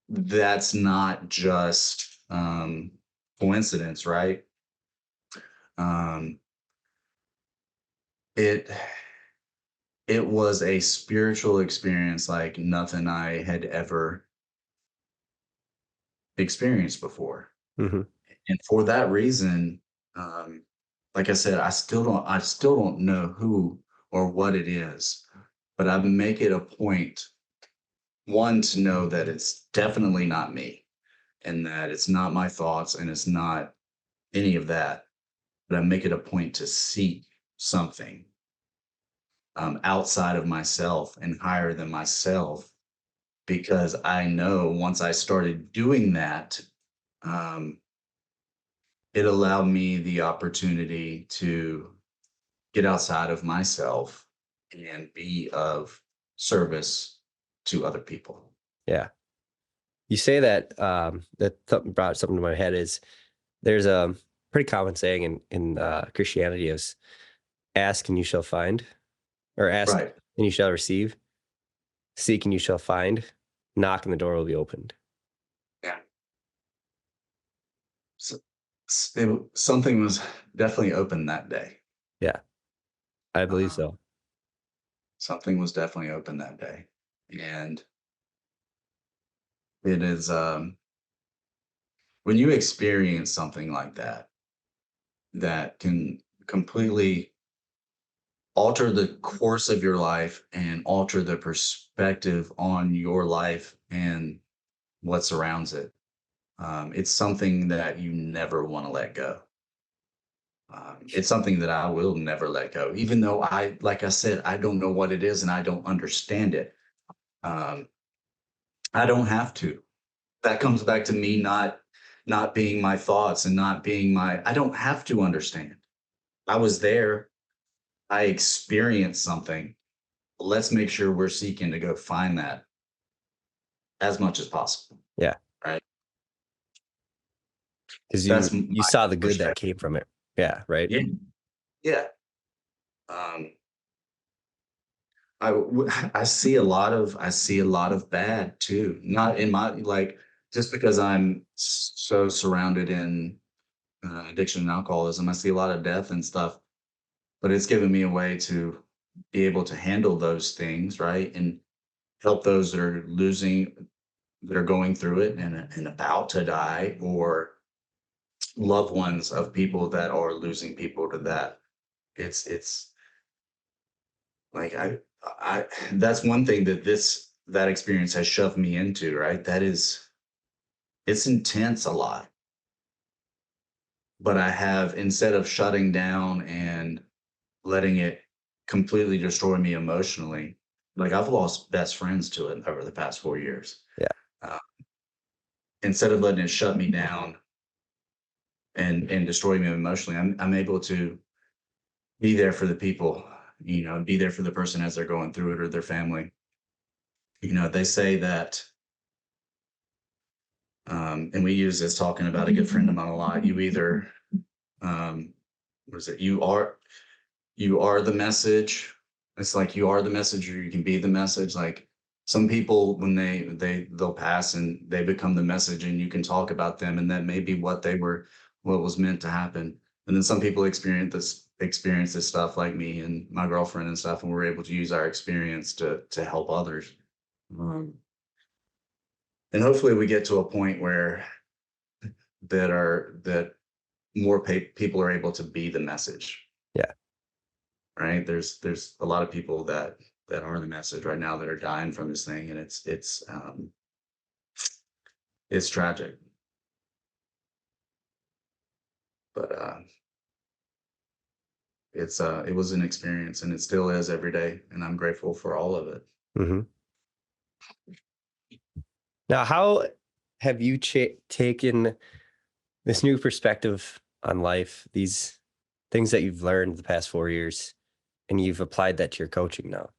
that's not just coincidence, right? Um, it it was a spiritual experience like nothing I had ever experienced before. Hmm. And for that reason, um, like I said, I still don't know who or what it is, but I make it a point, one, to know that it's definitely not me and that it's not my thoughts and it's not any of that. But I make it a point to seek something outside of myself and higher than myself, because I know once I started doing that, um, it allowed me the opportunity to get outside of myself and be of service to other people. Yeah. You say that that something brought something to my head is there's a pretty common saying in Christianity is ask and you shall find, or ask Right. and you shall receive, seek and you shall find, knock and the door will be opened. Yeah. So, something was definitely open that day. Yeah, I believe Um, so. something was definitely open that day, and it is when you experience something like that that can completely alter the course of your life and alter the perspective on your life and what surrounds it. It's something that you never want to let go. It's something that I will never let go, even though like I said, I don't know what it is and I don't understand it. Um, I don't have to. That comes back to me not being my thoughts and not being my. I don't have to understand. I was there. I experienced something. Let's make sure we're seeking to go find that as much as possible. Yeah, Right. because That's you my saw the good that perspective. came from it. Yeah, right. Yeah. Yeah. Um, I see a lot of bad too. Not in my like just because I'm so surrounded in addiction and alcoholism, I see a lot of death and stuff. But it's given me a way to be able to handle those things, right, and help those that are that are going through it and about to die, or loved ones of people that are losing people to that. It's like I that's one thing that that experience has shoved me into, right? That is it's intense a lot. But I have, instead of shutting down and letting it completely destroy me emotionally, like I've lost best friends to it over the past 4 years. Yeah. Uh, instead of letting it shut me down and destroy me emotionally, I'm able to be there for the people, be there for the person as they're going through it, or their family. They say that, and we use this talking about a good friend of mine a lot. You either, what is it? You are the message. It's like you are the message, or you can be the message. Like some people, when they'll pass and they become the message, and you can talk about them, and that may be what was meant to happen. And then some people experience this stuff, like me and my girlfriend and stuff, and we're able to use our experience to help others. Um, and hopefully, we get to a point where that more people are able to be the message. Yeah. Right? There's a lot of people that are the message right now that are dying from this thing, and it's tragic. But it was an experience, and it still is every day, and I'm grateful for all of it. Hmm. Now, how have you taken this new perspective on life, these things that you've learned the past 4 years, and you've applied that to your coaching now?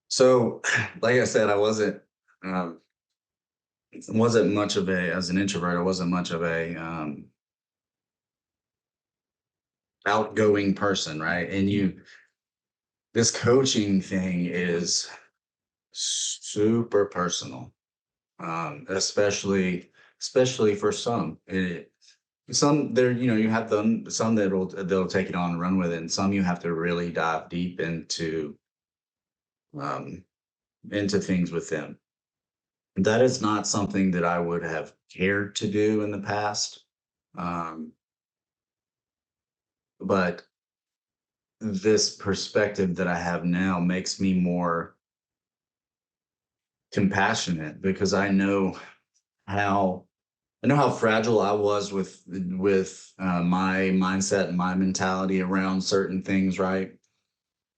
So, like I said, I wasn't much of a as an introvert. I wasn't much of a outgoing person, right? And this coaching thing is super personal, especially for some. Some there, you have some they'll take it on and run with it, and some you have to really dive deep um, into things with them. That is not something that I would have cared to do in the past, um, but this perspective that I have now makes me more compassionate, because how I know how fragile I was with my mindset and my mentality around certain things, right?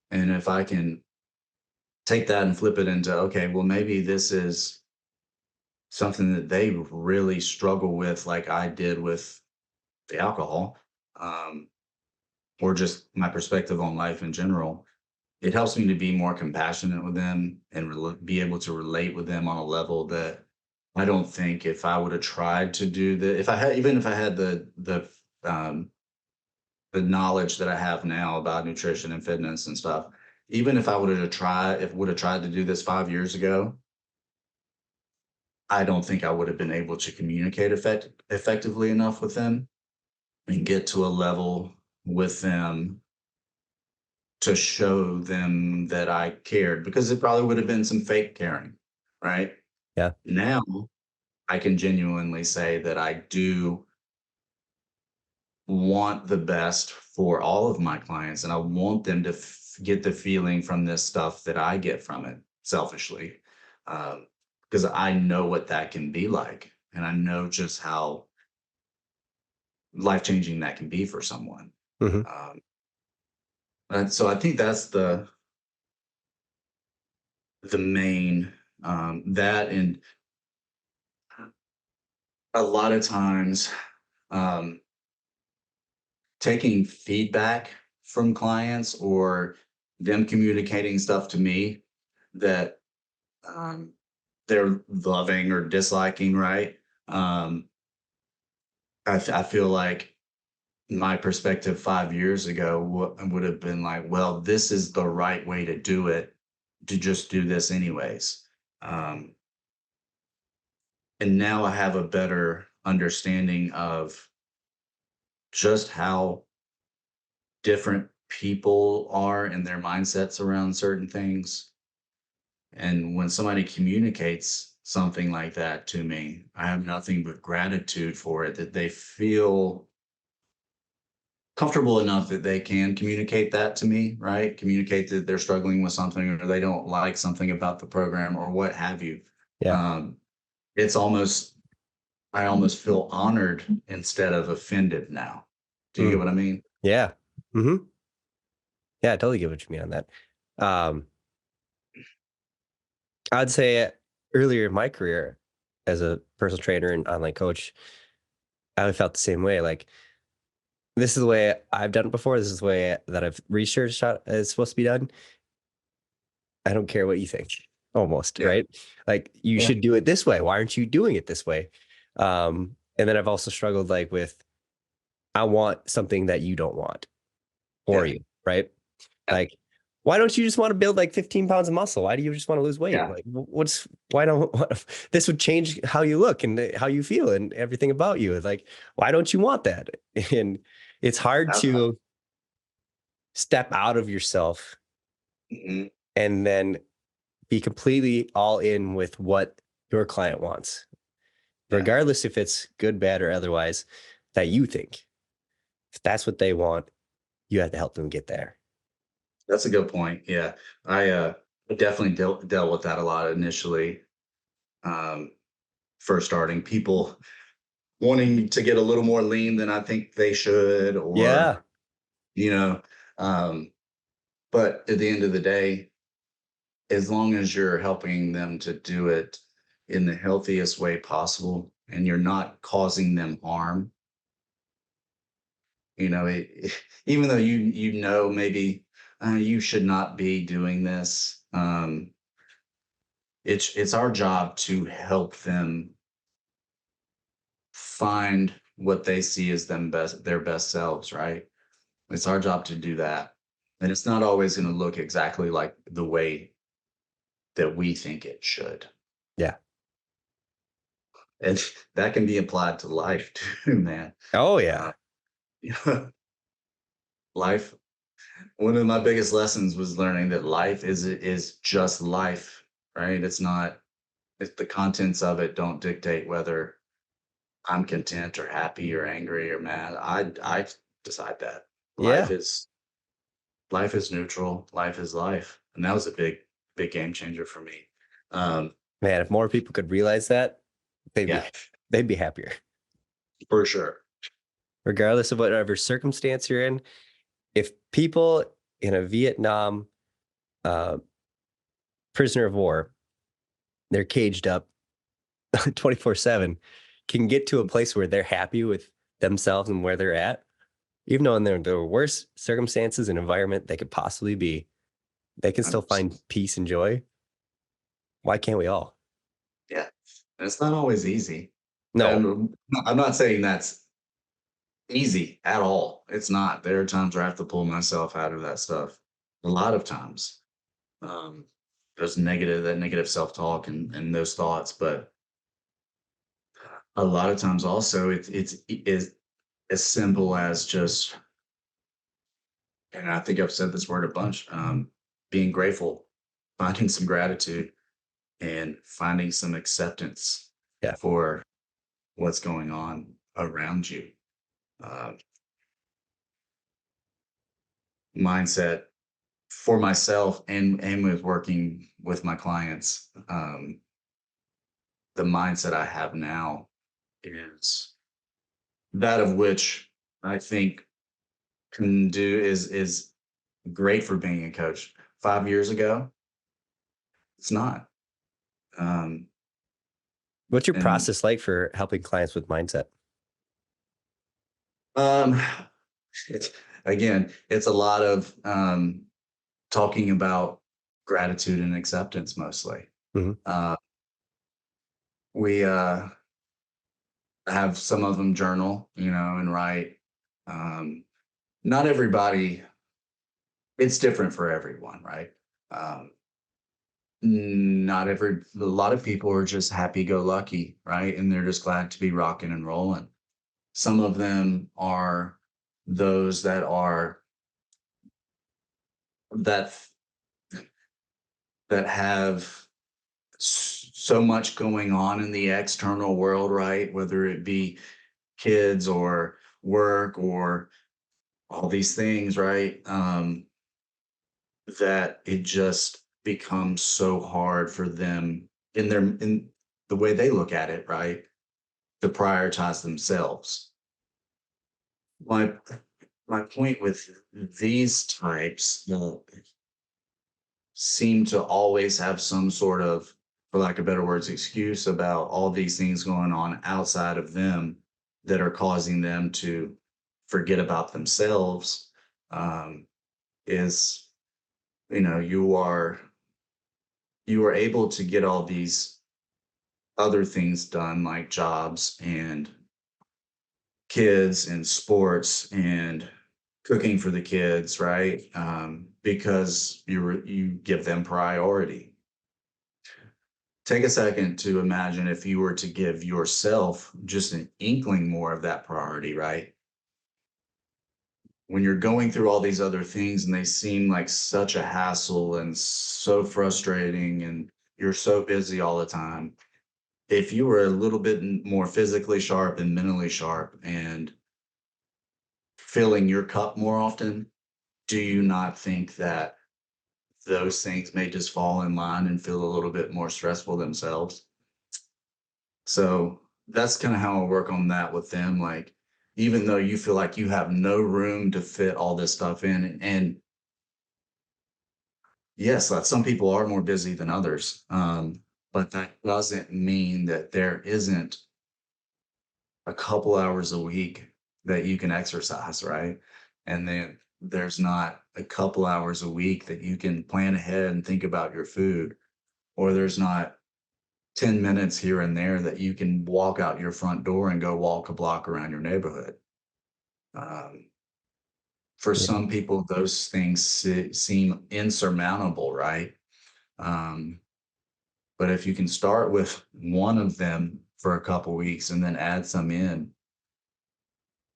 And if I can take that and flip it into, okay, well, maybe this is something that they really struggle with, like I did with the alcohol, um, or just my perspective on life in general. It helps me to be more compassionate with them and be able to relate with them on a level that I don't think, if I would have tried to do the if I had even if I had um, the knowledge that I have now about nutrition and fitness and stuff, even if I would have tried to do this 5 years ago, I don't think I would have been able to communicate effectively enough with them and get to a level with them to show them that I cared, because it probably would have been some fake caring, right? Yeah. Now I can genuinely say that I do want the best for all of my clients, and I want them to get the feeling from this stuff that I get from it selfishly, because I know what that can be like, and I know just how life changing that can be for someone. Hmm. Um, and so I think that's the main, that, and a lot of times, um, taking feedback from clients or them communicating stuff to me that, um, they're loving or disliking, right? Um, I feel like my perspective 5 years ago would have been like, well, this is the right way to do it, to just do this anyways. Um, and now I have a better understanding of just how different people are and their mindsets around certain things. And when somebody communicates something like that to me, I have nothing but gratitude for it, that they feel comfortable enough that they can communicate that to me, right? Communicate that they're struggling with something or they don't like something about the program or what have you. Yeah. Um, it's almost, I almost feel honored instead of offended now. Do you get Mm. what I mean? Yeah. Hmm. Yeah, I totally get what you mean on that. Um, I'd say earlier in my career as a personal trainer and online coach, I felt the same way. Like, this is the way I've done it before. This is the way that I've researched how it's supposed to be done. I don't care what you think, almost, Yeah. right? Like, you Yeah. should do it this way. Why aren't you doing it this way? And then I've also struggled like with, I want something that you don't want for Yeah. you, right? Yeah. Like, why don't you just want to build like 15 pounds of muscle? Why do you just want to lose weight? Yeah. Like, why don't, this would change how you look and how you feel and everything about you. It's like, why don't you want that? And it's hard That's to step out of yourself mhm. and then be completely all in with what your client wants, Yeah. regardless if it's good, bad, or otherwise, that you think. If that's what they want, you have to help them get there. That's a good point. Yeah. I definitely dealt with that a lot initially. Um, first starting, people wanting to get a little more lean than I think they should, or, Yeah. you know, um, but at the end of the day, as long as you're helping them to do it in the healthiest way possible and you're not causing them harm, even though maybe you should not be doing this, it's our job to help them find what they see as their best selves, right? It's our job to do that. And it's not always going to look exactly like the way that we think it should. Yeah. And that can be applied to life too, man. Oh, Uh, yeah. life, one of my biggest lessons was learning that life is just life, right? It's not, it's the contents of it don't dictate whether I'm content or happy or angry or mad. I decide that. Life Yeah. is life is neutral. Life is life. And that was a big game changer for me. Um, Man, if more people could realize that, they'd be yeah, they'd be happier. for sure. Regardless of whatever circumstance you're in. If people in a Vietnam uh, prisoner of war, they're caged up 24/7, can get to a place where they're happy with themselves and where they're at, even though in their worst circumstances and environment they could possibly be, they can still 100%. find peace and joy. Why can't we all? Yeah. And it's not always easy. No. I'm not saying that's easy at all. It's not. There are times where I have to pull myself out of that stuff. A lot of times. Um, that negative self-talk and those thoughts. But a lot of times also it's as simple as just, and I think I've said this word a bunch, being grateful, finding some gratitude, and finding some acceptance Yeah. for what's going on around you. Uh, Mindset for myself and with working with my clients. The mindset I have now is that of which I think can do is great for being a coach. 5 years ago, it's not. Um, What's your and process like for helping clients with mindset? um, it's again, it's a lot of talking about gratitude and acceptance mostly. Mhm. Uh, we have some of them journal, and write. Um, Not everybody, it's different for everyone, right? Um, Not every, a lot of people are just happy go lucky, right? And they're just glad to be rocking and rolling. Some of them are those that that have so much going on in the external world, right? Whether it be kids or work or all these things, right? That it just becomes so hard for them in the way they look at it, right? To prioritize themselves. My my point with these types seem to always have some sort of, for lack of better words, excuse about all these things going on outside of them that are causing them to forget about themselves. Is you are able to get all these other things done like jobs and kids and sports and cooking for the kids, right? Because you give them priority. Take a second to imagine if you were to give yourself just an inkling more of that priority, right? When you're going through all these other things and they seem like such a hassle and so frustrating and you're so busy all the time, if you were a little bit more physically sharp and mentally sharp and filling your cup more often, do you not think that those things may just fall in line and feel a little bit more stressful themselves? So that's kind of how I work on that with them. Like, even though you feel like you have no room to fit all this stuff in, and yes, like some people are more busy than others, but that doesn't mean that there isn't a couple hours a week that you can exercise, right? And then there's not a couple hours a week that you can plan ahead and think about your food, or there's not 10 minutes here and there that you can walk out your front door and go walk a block around your neighborhood. Um, for Yeah. some people, those things seem insurmountable, right? Um, but if you can start with one of them for a couple weeks and then add some in,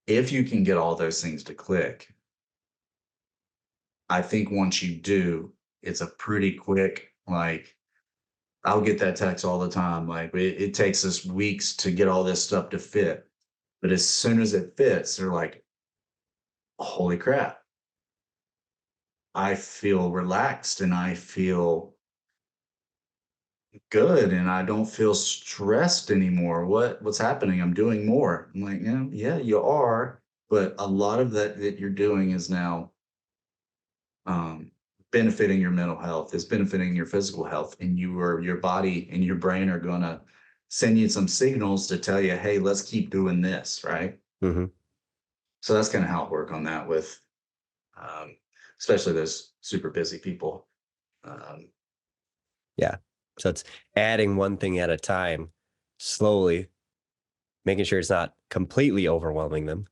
if you can get all those things to click, I think once you do, it's a pretty quick, like, I'll get that text all the time. Like, it takes us weeks to get all this stuff to fit. But as soon as it fits, they're like, holy crap, I feel relaxed and I feel good and I don't feel stressed anymore. What's happening? I'm doing more. I'm like, yeah, yeah, you are. But a lot of that you're doing is now um, benefiting your mental health, is benefiting your physical health, and your body and your brain are gonna send you some signals to tell you, hey, let's keep doing this, right? Mhm. So that's kind of how I work on that with, um, especially those super busy people. Um, Yeah. So it's adding one thing at a time, slowly, making sure it's not completely overwhelming them.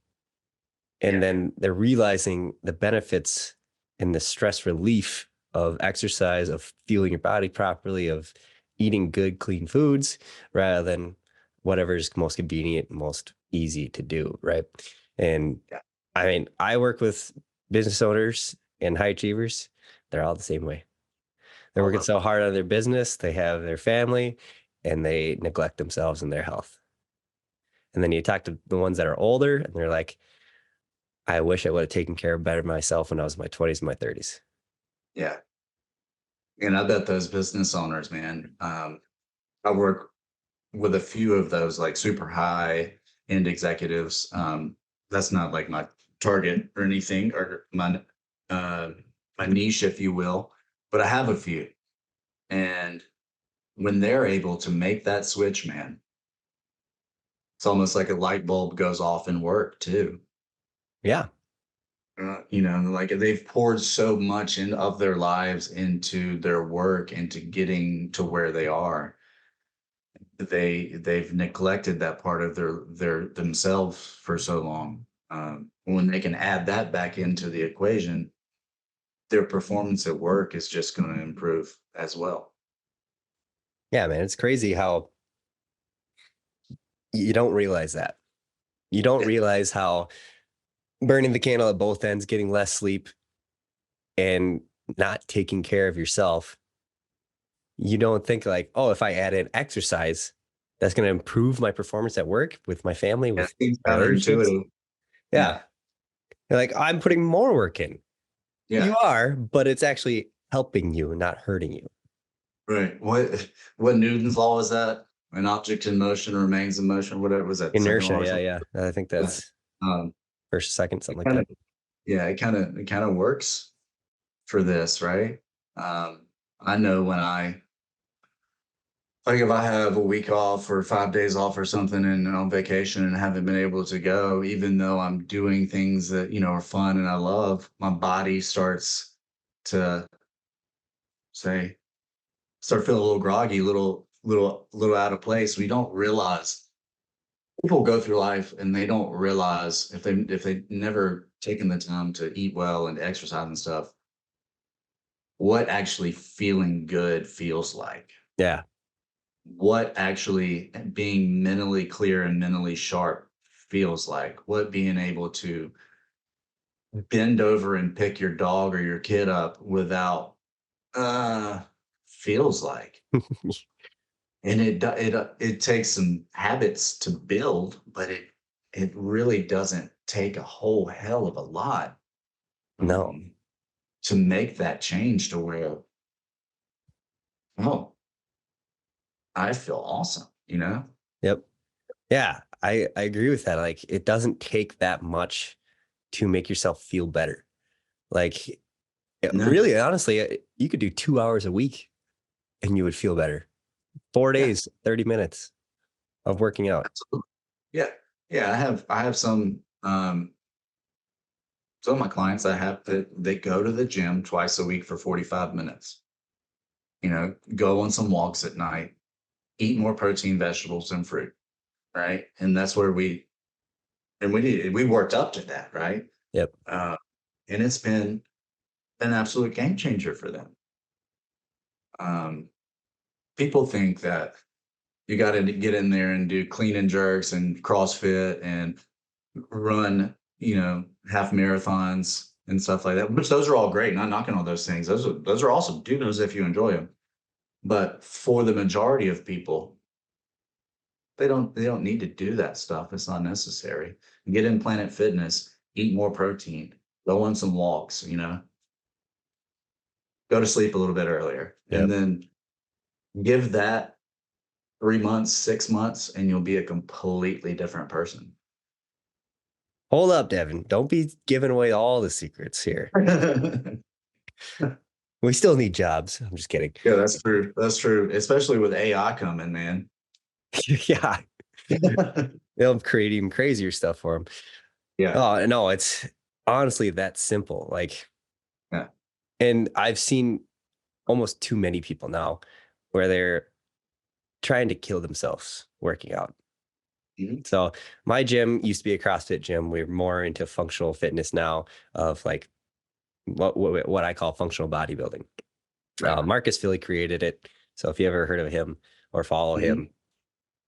And yeah, then they're realizing the benefits and the stress relief of exercise, of fueling your body properly, of eating good, clean foods rather than whatever is most convenient, most easy to do, right? And Yeah. I mean, I work with business owners and high achievers. They're all the same way. They're All working of so hard on their business, they have their family, and they neglect themselves and their health. And then you talk to the ones that are older, and they're like, I wish I would have taken care of better of myself when I was in my 20s and my 30s. Yeah. And I bet those business owners, man, I work with a few of those like super high end executives. That's not like my target or anything, or uh, my niche, if you will, but I have a few. And when they're able to make that switch, man, it's almost like a light bulb goes off in work too. Yeah. Like they've poured so much of their lives into their work, into getting to where they are. They've neglected that part of their themselves for so long. When they can add that back into the equation, their performance at work is just going to improve as well. Yeah, man. It's crazy how you don't realize that. You don't Yeah. realize how burning the candle at both ends, getting less sleep, and not taking care of yourself. You don't think like, oh, if I add in exercise, that's going to improve my performance at work with my family, Yeah, with seems relationships. counterintuitive. Yeah. Yeah, You're like, I'm putting more work in. yeah, You are, but it's actually helping you, not hurting you. right. What Newton's law is that? An object in motion remains in motion. Whatever was that second law Inertia. or Yeah. something? Yeah. I think Yeah. that's Um, first, second, something it like kind that. of yeah, it kind of works for this, right? I know when if I have a week off or 5 days off or something and on vacation and haven't been able to go, even though I'm doing things that, are fun and I love, my body starts to say, start feeling a little groggy, little out of place. We don't realize people go through life and they don't realize if they never taken the time to eat well and exercise and stuff, what actually feeling good feels like. Yeah. What actually being mentally clear and mentally sharp feels like, what being able to bend over and pick your dog or your kid up without feels like. And it takes some habits to build, but it really doesn't take a whole hell of a lot No. um, to make that change to where, oh, I feel awesome. Yep. Yeah. I agree with that. Like, it doesn't take that much to make yourself feel better. Like, No, really, honestly, you could do 2 hours a week and you would feel better. Four yeah, days, 30 minutes of working out. absolutely. Yeah. Yeah, I have some of my clients I have that they go to the gym twice a week for 45 minutes. Go on some walks at night, eat more protein, vegetables, and fruit, right? And that's where we worked up to that, right? Yep. Uh, and it's been an absolute game changer for them. Um, People think that you got to get in there and do clean and jerks and CrossFit and run, half marathons and stuff like that. Which those are all great. Not knocking on those things. Those are awesome. Do those if you enjoy them. But for the majority of people, they don't need to do that stuff. It's not necessary. Get in Planet Fitness, eat more protein, go on some walks, go to sleep a little bit earlier. And Yep. then give that 3 months, 6 months, and you'll be a completely different person. Hold up, Devin. Don't be giving away all the secrets here. We still need jobs. I'm just kidding. Yeah, that's true. That's true. Especially with AI coming, man. Yeah. They'll create even crazier stuff for them. Yeah. Oh, no, it's honestly that simple. Like, Yeah. and I've seen almost too many people now where they're trying to kill themselves working out. Mhm. So my gym used to be a CrossFit gym. We're more into functional fitness now, of like what I call functional bodybuilding. Right. Marcus Philly created it. So if you ever heard of him or follow Mhm. him,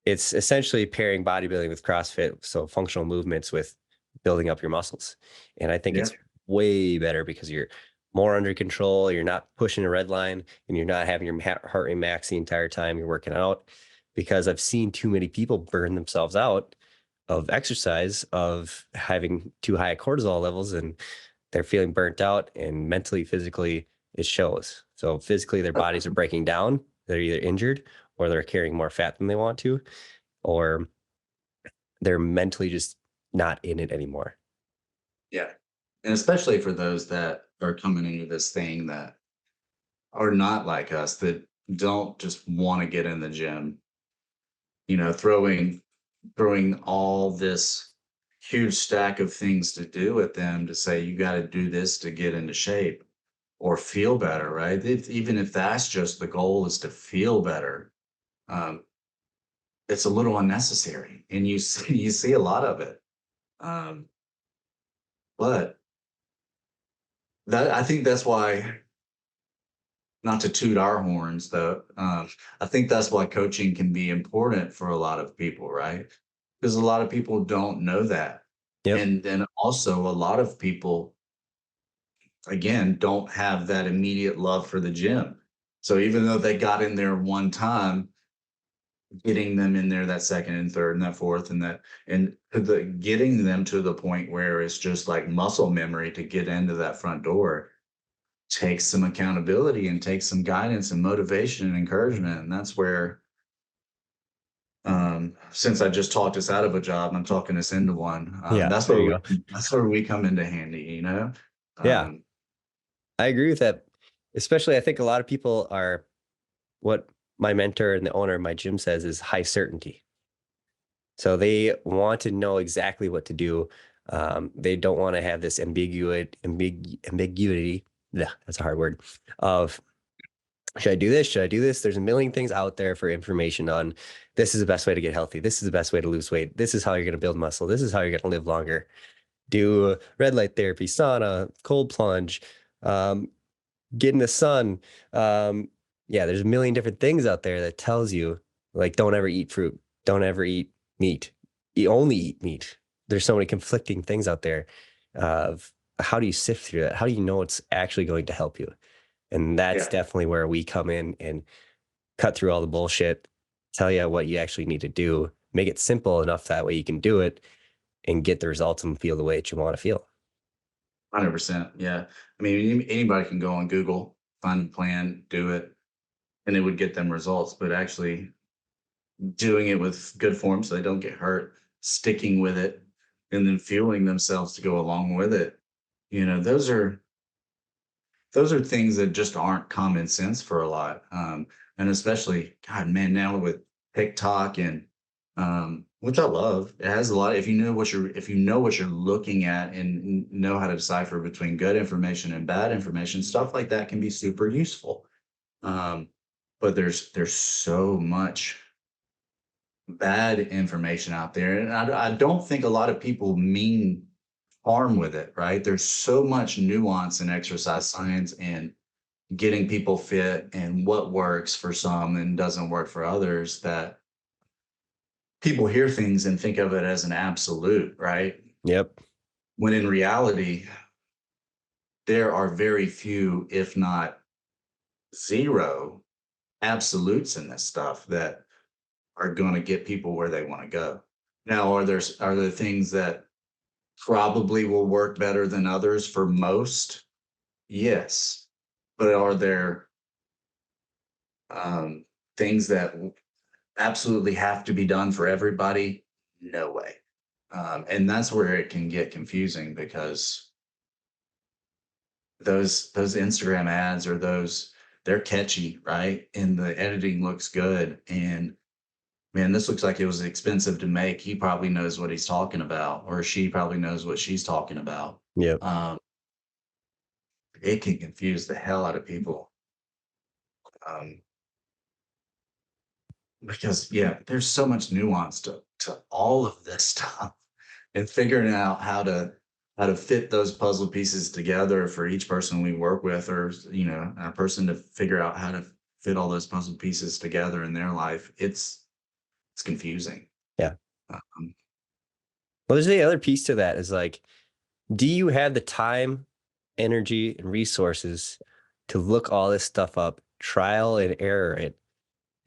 it's essentially pairing bodybuilding with CrossFit, so functional movements with building up your muscles. And I think Yeah. it's way better because you're more under control. You're not pushing a red line, and you're not having your heart rate max the entire time you're working out. Because I've seen too many people burn themselves out of exercise, of having too high cortisol levels, and they're feeling burnt out, and mentally, physically, it shows. So physically, their bodies are breaking down. They're either injured, or they're carrying more fat than they want to, or they're mentally just not in it anymore. Yeah. And especially for those that are coming into this thing that are not like us, that don't just want to get in the gym, throwing all this huge stack of things to do with them to say you got to do this to get into shape or feel better, right? Even if that's just the goal is to feel better, um, it's a little unnecessary, and you see a lot of it. Um, but that I think that's why, not to toot our horns, though, I think that's why coaching can be important for a lot of people, right? Because a lot of people don't know that, Yep. and then also a lot of people, again, don't have that immediate love for the gym. So even though they got in there one time, getting them in there that second and third and that fourth and that and getting them to the point where it's just like muscle memory to get into that front door takes some accountability and takes some guidance and motivation and encouragement. And that's where, since I just talked us out of a job, I'm talking us into one. Yeah. That's There where you we go. that's where we come into handy. Yeah. Um, I agree with that. Especially, I think a lot of people are what my mentor and the owner of my gym says is high certainty. So they want to know exactly what to do. They don't want to have this ambiguity. Yeah, that's a hard word. Of should I do this? Should I do this? There's a million things out there for information on this is the best way to get healthy. This is the best way to lose weight. This is how you're going to build muscle. This is how you're going to live longer. Do red light therapy, sauna, cold plunge, um, get in the sun. Um, yeah, there's a million different things out there that tells you like don't ever eat fruit, don't ever eat meat. You only eat meat. There's so many conflicting things out there of how do you sift through that? How do you know it's actually going to help you? And that's yeah, definitely where we come in and cut through all the bullshit, tell you what you actually need to do, make it simple enough that way you can do it and get the results and feel the way that you want to feel. 100%. Yeah. I mean, anybody can go on Google, find a plan, do it, and it would get them results. But actually doing it with good form so they don't get hurt, sticking with it, and then fueling themselves to go along with it. You know, those are things that just aren't common sense for a lot. And especially, God, man, now with TikTok and which I love, it has a lot. If you know what you're looking at and know how to decipher between good information and bad information, stuff like that can be super useful. Um, but there's so much bad information out there. And I don't think a lot of people mean harm with it, right? There's so much nuance in exercise science and getting people fit and what works for some and doesn't work for others that people hear things and think of it as an absolute, right? Yep. When in reality, there are very few, if not zero, absolutes in this stuff that are going to get people where they want to go. Now, are there things that probably will work better than others for most? Yes. But are there um, things that absolutely have to be done for everybody? No way. And that's where it can get confusing because those Instagram ads or they're catchy, right? And the editing looks good. And man, this looks like it was expensive to make. He probably knows what he's talking about, or she probably knows what she's talking about. Yep. Um, it can confuse the hell out of people. Um, because yeah, there's so much nuance to all of this stuff and figuring out how to fit those puzzle pieces together for each person we work with, or a person to figure out how to fit all those puzzle pieces together in their life. It's confusing. Yeah. Um, Well, there's the other piece to that is like, do you have the time, energy, and resources to look all this stuff up, trial and error it,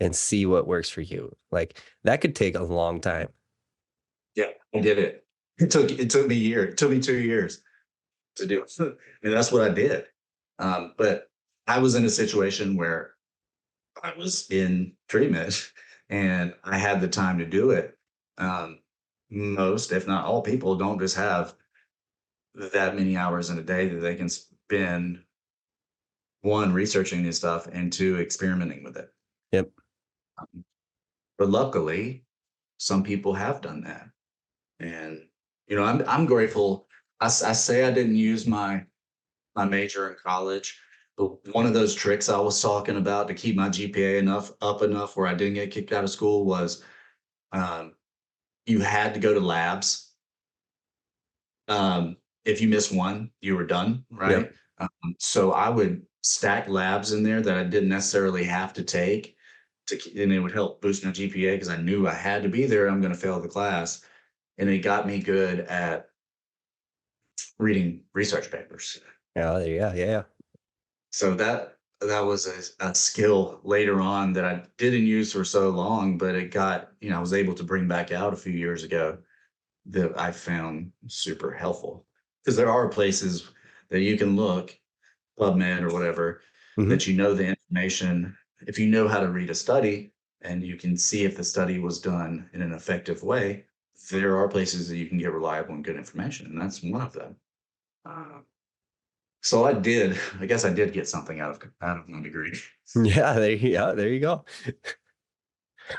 and see what works for you? Like that could take a long time. yeah, I did it. It took me a year. It took me 2 years to do it. And that's what I did. But I was in a situation where I was in treatment and I had the time to do it. Um, Most, if not all people, don't just have that many hours in a day that they can spend, one, researching this stuff, and two, experimenting with it. Yep. Um, But luckily, some people have done that. And, I'm grateful. I say I didn't use my major in college. But one of those tricks I was talking about to keep my GPA enough where I didn't get kicked out of school was, um, you had to go to labs. If you missed one, you were done, Yep. right? So I would stack labs in there that I didn't necessarily have to take and it would help boost my GPA because I knew I had to be there. I'm going to fail the class, and it got me good at reading research papers. Yeah. Yeah. Yeah. So that was a skill later on that I didn't use for so long, but I was able to bring back out a few years ago that I found super helpful. Because there are places that you can look, PubMed or whatever, Hmm. that the information, if you know how to read a study and you can see if the study was done in an effective way, there are places that you can get reliable and good information, and that's one of them. Uh, So I guess I did get something out of my degree. Yeah. There you go.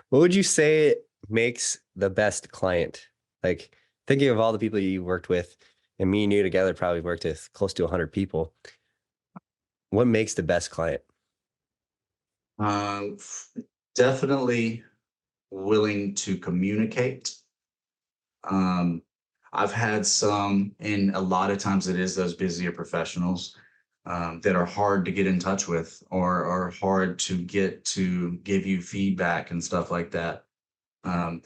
What would you say makes the best client? Like thinking of all the people you worked with, and me and you together probably worked with close to 100 people. What makes the best client? F Definitely willing to communicate. Um, I've had some, and a lot of times it is those busier professionals, that are hard to get in touch with or are hard to get to give you feedback and stuff like that.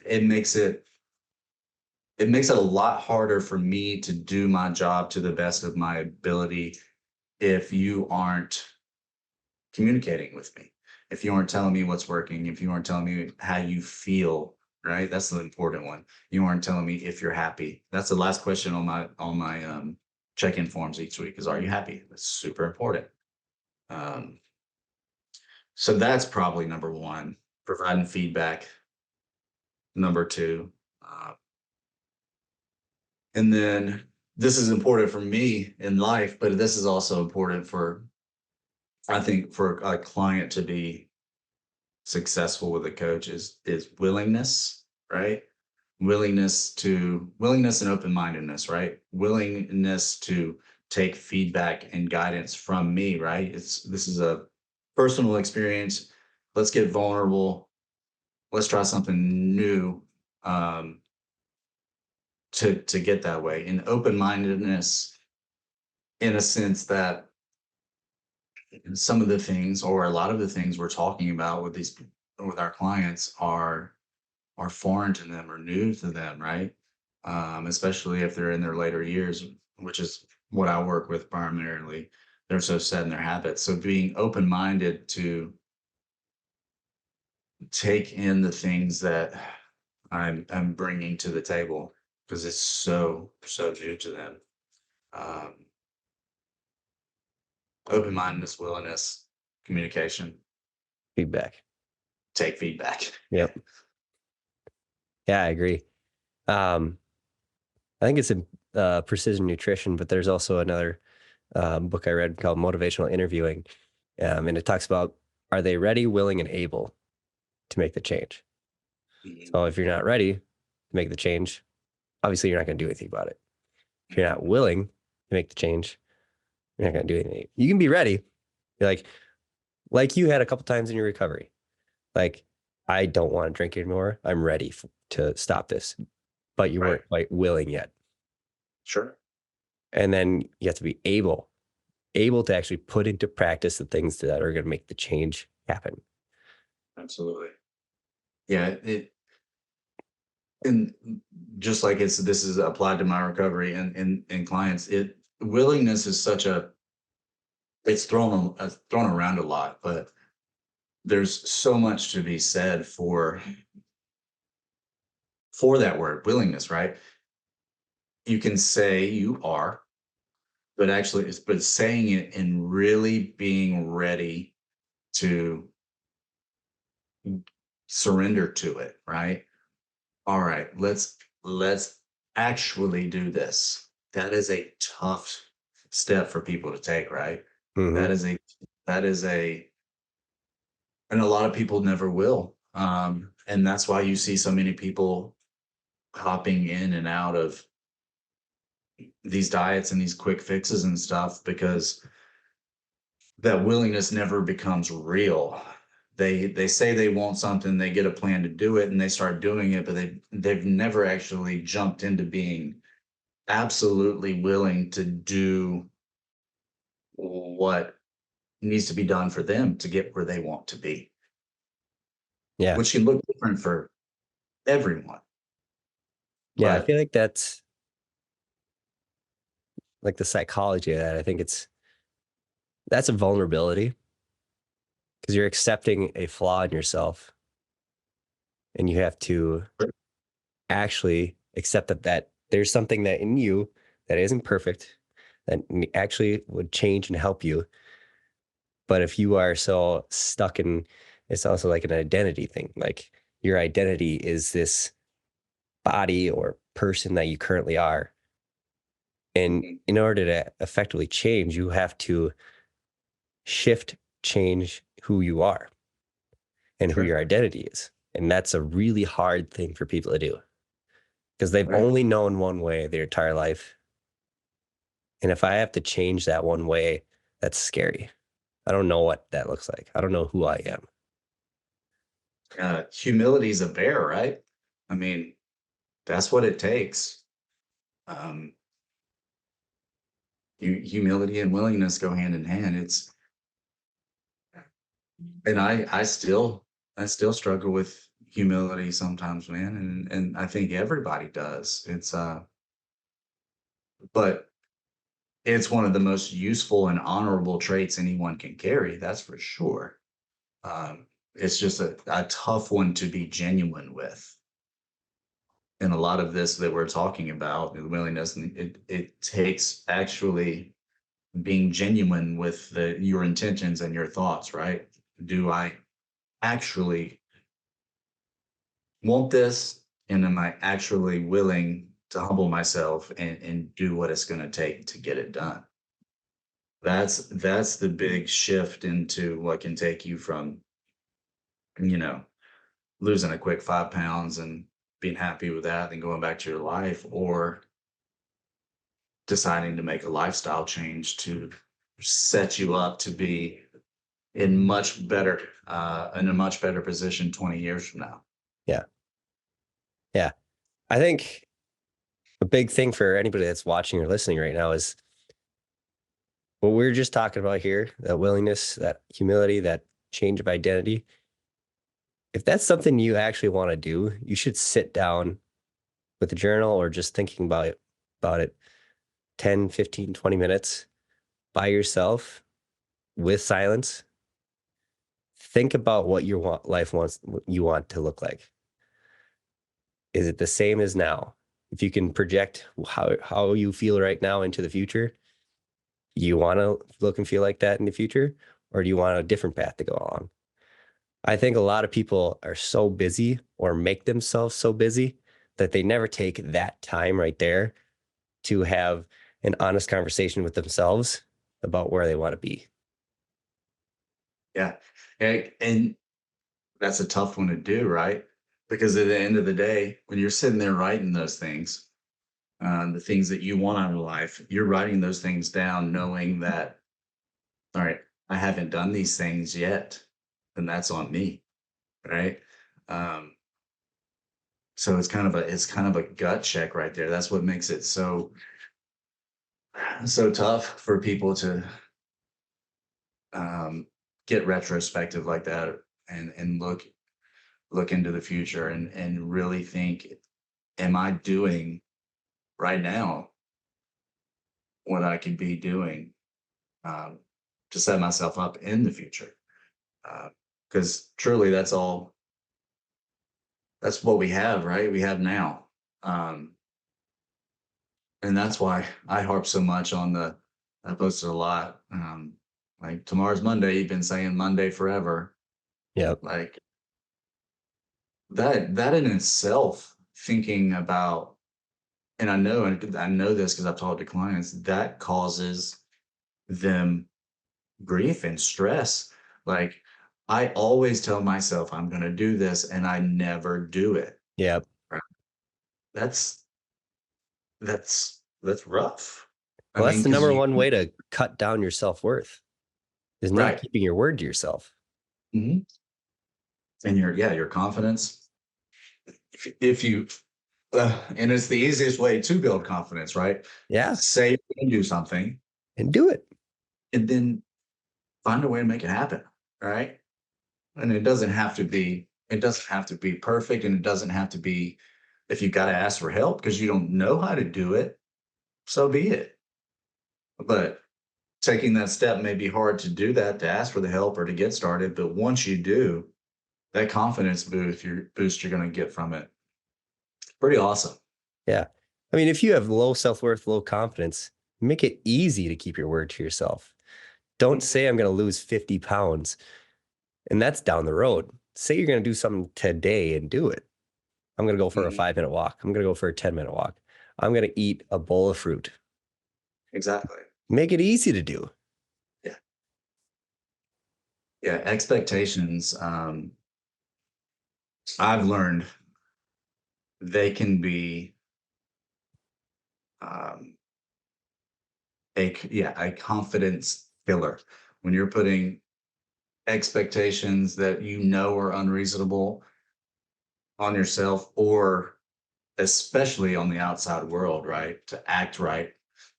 It makes it a lot harder for me to do my job to the best of my ability if you aren't communicating with me. If you aren't telling me what's working, if you aren't telling me how you feel, right? That's the important one. You aren't telling me if you're happy. That's the last question on my check-in forms each week is, are you happy? That's super important. Um, so that's probably number one, providing feedback. Number two, uh, and then this is important for me in life, but this is also important I think, for a client to be successful with a coach is willingness, right? Willingness and open-mindedness, right? Willingness to take feedback and guidance from me, right? This is a personal experience. Let's get vulnerable. Let's try something new, um, to get that way. And open-mindedness in a sense that some of the things or a lot of the things we're talking about with our clients are foreign to them or new to them, right? Especially if they're in their later years, which is what I work with primarily. They're so set in their habits. So being open-minded to take in the things that I'm bringing to the table because it's so new to them. Um, Open-mindedness, willingness, communication, Feedback. take feedback. Yep. Yeah, I agree. Um, I think it's in precision nutrition, but there's also another book I read called Motivational Interviewing. And it talks about, are they ready, willing, and able to make the change? Mhm, So if you're not ready to make the change, obviously you're not going to do anything about it. If you're mhm. not willing to make the change, you're not going to do anything. You can be ready. You're like you had a couple times in your recovery. Like, I don't want to drink anymore. I'm ready to stop this, but you Right. weren't quite willing yet. Sure. And then you have to be able to actually put into practice the things that are going to make the change happen. Absolutely. Yeah. And just like this is applied to my recovery and clients, it willingness is such a it's thrown around a lot, but there's so much to be said for that word willingness, right? You can say you are, but actually but saying it and really being ready to surrender to it, right? All right, let's actually do this. That is a tough step for people to take, right? Hmm. That is a that is a and a lot of people never will. And that's why you see so many people hopping in and out of these diets and these quick fixes and stuff because that willingness never becomes real. They say they want something, they get a plan to do it, and they start doing it, but they've never actually jumped into being absolutely willing to do what needs to be done for them to get where they want to be, Yeah. which can look different for everyone. Yeah. I feel But like that's like the psychology of that. I think that's a vulnerability because you're accepting a flaw in yourself and you have to actually accept that there's something that in you that isn't perfect that actually would change and help you. But if you are so stuck in, it's also like an identity thing. Like your identity is this body or person that you currently are. And mhm, in order to effectively change, you have to shift, change who you are and who sure, your identity is. And that's a really hard thing for people to do because they've right. only known one way their entire life. And if I have to change that one way, that's scary. I don't know what that looks like. I don't know who I am. Humility is a bear, right? I mean, that's what it takes. Um, humility and willingness go hand in hand. And I still struggle with humility sometimes, man, and I think everybody does. But it's one of the most useful and honorable traits anyone can carry, that's for sure. It's just a tough one to be genuine with. And a lot of this that we're talking about, the willingness, and it takes actually being genuine with your intentions and your thoughts, right? Do I actually want this? And am I actually willing to humble myself and do what it's going to take to get it done? That's the big shift into what can take you from, you know, losing a quick 5 pounds and being happy with that and going back to your life, or deciding to make a lifestyle change to set you up to be in a much better position 20 years from now. Yeah. Yeah. I think a big thing for anybody that's watching or listening right now is what we are just talking about here, that willingness, that humility, that change of identity. If that's something you actually want to do, you should sit down with a journal or just thinking about it 10, 15, 20 minutes by yourself with silence. Think about what your life wants what you want to look like. Is it the same as now? If you can project how you feel right now into the future, you want to look and feel like that in the future, or do you want a different path to go along? I think a lot of people are so busy or make themselves so busy that they never take that time right there to have an honest conversation with themselves about where they want to be. Yeah. And that's a tough one to do, right? Because at the end of the day, when you're sitting there writing those things, the things that you want out of life, you're writing those things down knowing that, all right, I haven't done these things yet, and that's on me, right? Um, so it's kind of a gut check right there. That's what makes it so tough for people to um, get retrospective like that and look into the future and really think. am I doing right now what I could be doing um, to set myself up in the future? Because truly, that's what we have, right? We have now. Um, and that's why I harp so much on I posted a lot. Like tomorrow's Monday, you've been saying Monday forever. Yep. Like that in itself, thinking about, and I know this because I've talked to clients, that causes them grief and stress. Like I always tell myself I'm gonna do this and I never do it. Yep. Right? That's that's rough. I Well, that's mean, the because number you one way to cut down your self-worth is not right. keeping your word to yourself. Mhm. And your confidence. If you and it's the easiest way to build confidence, right? Yeah. Say you can do something And do it. and then find a way to make it happen, right? And it doesn't have to be perfect, and it doesn't have to be if you got to ask for help because you don't know how to do it, so be it. But taking that step may be hard to do that, to ask for the help or to get started. But once you do, that confidence boost you're going to get from it, pretty awesome. Yeah. I mean, if you have low self-worth, low confidence, make it easy to keep your word to yourself. Don't say I'm going to lose 50 pounds and that's down the road. Say you're going to do something today and do it. I'm going to go for a Mhm. 5-minute walk. I'm going to go for a 10-minute walk. I'm going to eat a bowl of fruit. Exactly. Make it easy to do. Yeah. Yeah. Expectations. I've learned they can be um, a confidence killer when you're putting expectations that you know are unreasonable on yourself, or especially on the outside world, right? To act right.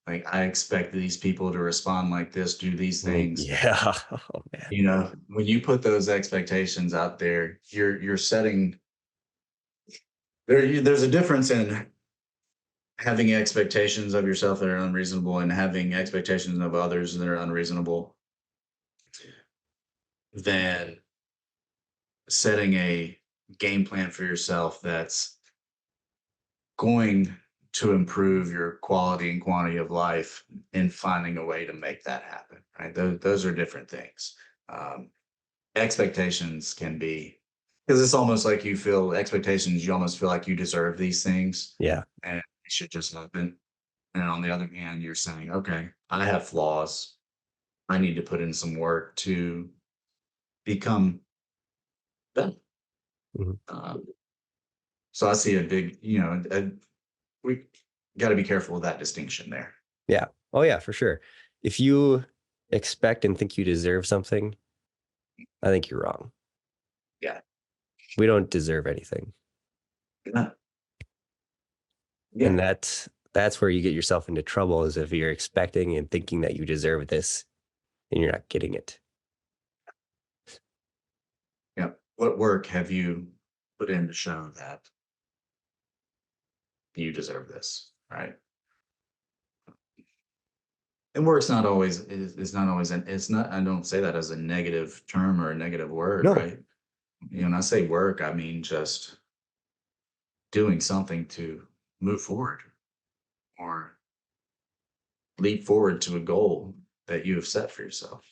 Like I expect these people to respond like this, do these things. Yeah. Oh, man. When you put those expectations out there, you're setting there's a difference in having expectations of yourself that are unreasonable and having expectations of others that are unreasonable than setting a game plan for yourself that's going to improve your quality and quantity of life and finding a way to make that happen, right? Those are different things. Um, expectations can be, because it's almost like you feel expectations, you almost feel like you deserve these things Yeah. and it should just happen. And on the other hand, you're saying, okay, I have flaws. I need to put in some work to become better. Mhm. Um, so I see a big, we got to be careful with that distinction there. Yeah. Oh, yeah, for sure. If you expect and think you deserve something, I think you're wrong. Yeah. We don't deserve anything. Yeah. And Yeah. that's where you get yourself into trouble is if you're expecting and thinking that you deserve this and you're not getting it. Yeah. What work have you put in to show that you deserve this? Right. And work's not always is not always an it's not I don't say that as a negative term or a negative word, No. right? When I say work, I mean just doing something to move forward or leap forward to a goal that you have set for yourself.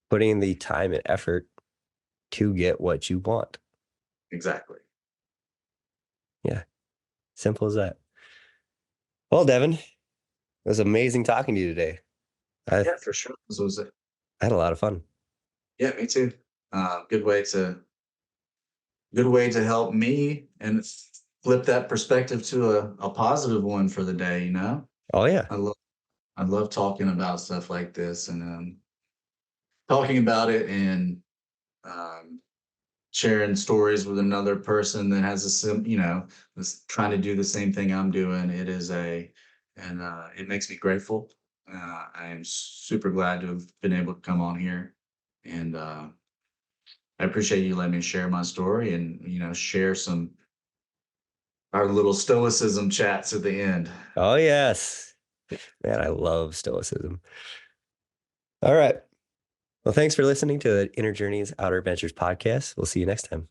Putting in the time and effort to get what you want. Exactly. Yeah. Simple as that. Well, Devin, it was amazing talking to you today. I Yeah, for sure. So was it. had a lot of fun. Yeah, me too. Good way to help me and flip that perspective to a positive one for the day, you know? Oh, yeah. I love I love talking about stuff like this and talking about it and um, sharing stories with another person that has is trying to do the same thing I'm doing. It makes me grateful. I am super glad to have been able to come on here, and I appreciate you letting me share my story and share some our little stoicism chats at the end. Oh, yes. Man, I love stoicism. All right. Well, thanks for listening to the Inner Journeys Outer Adventures podcast. We'll see you next time.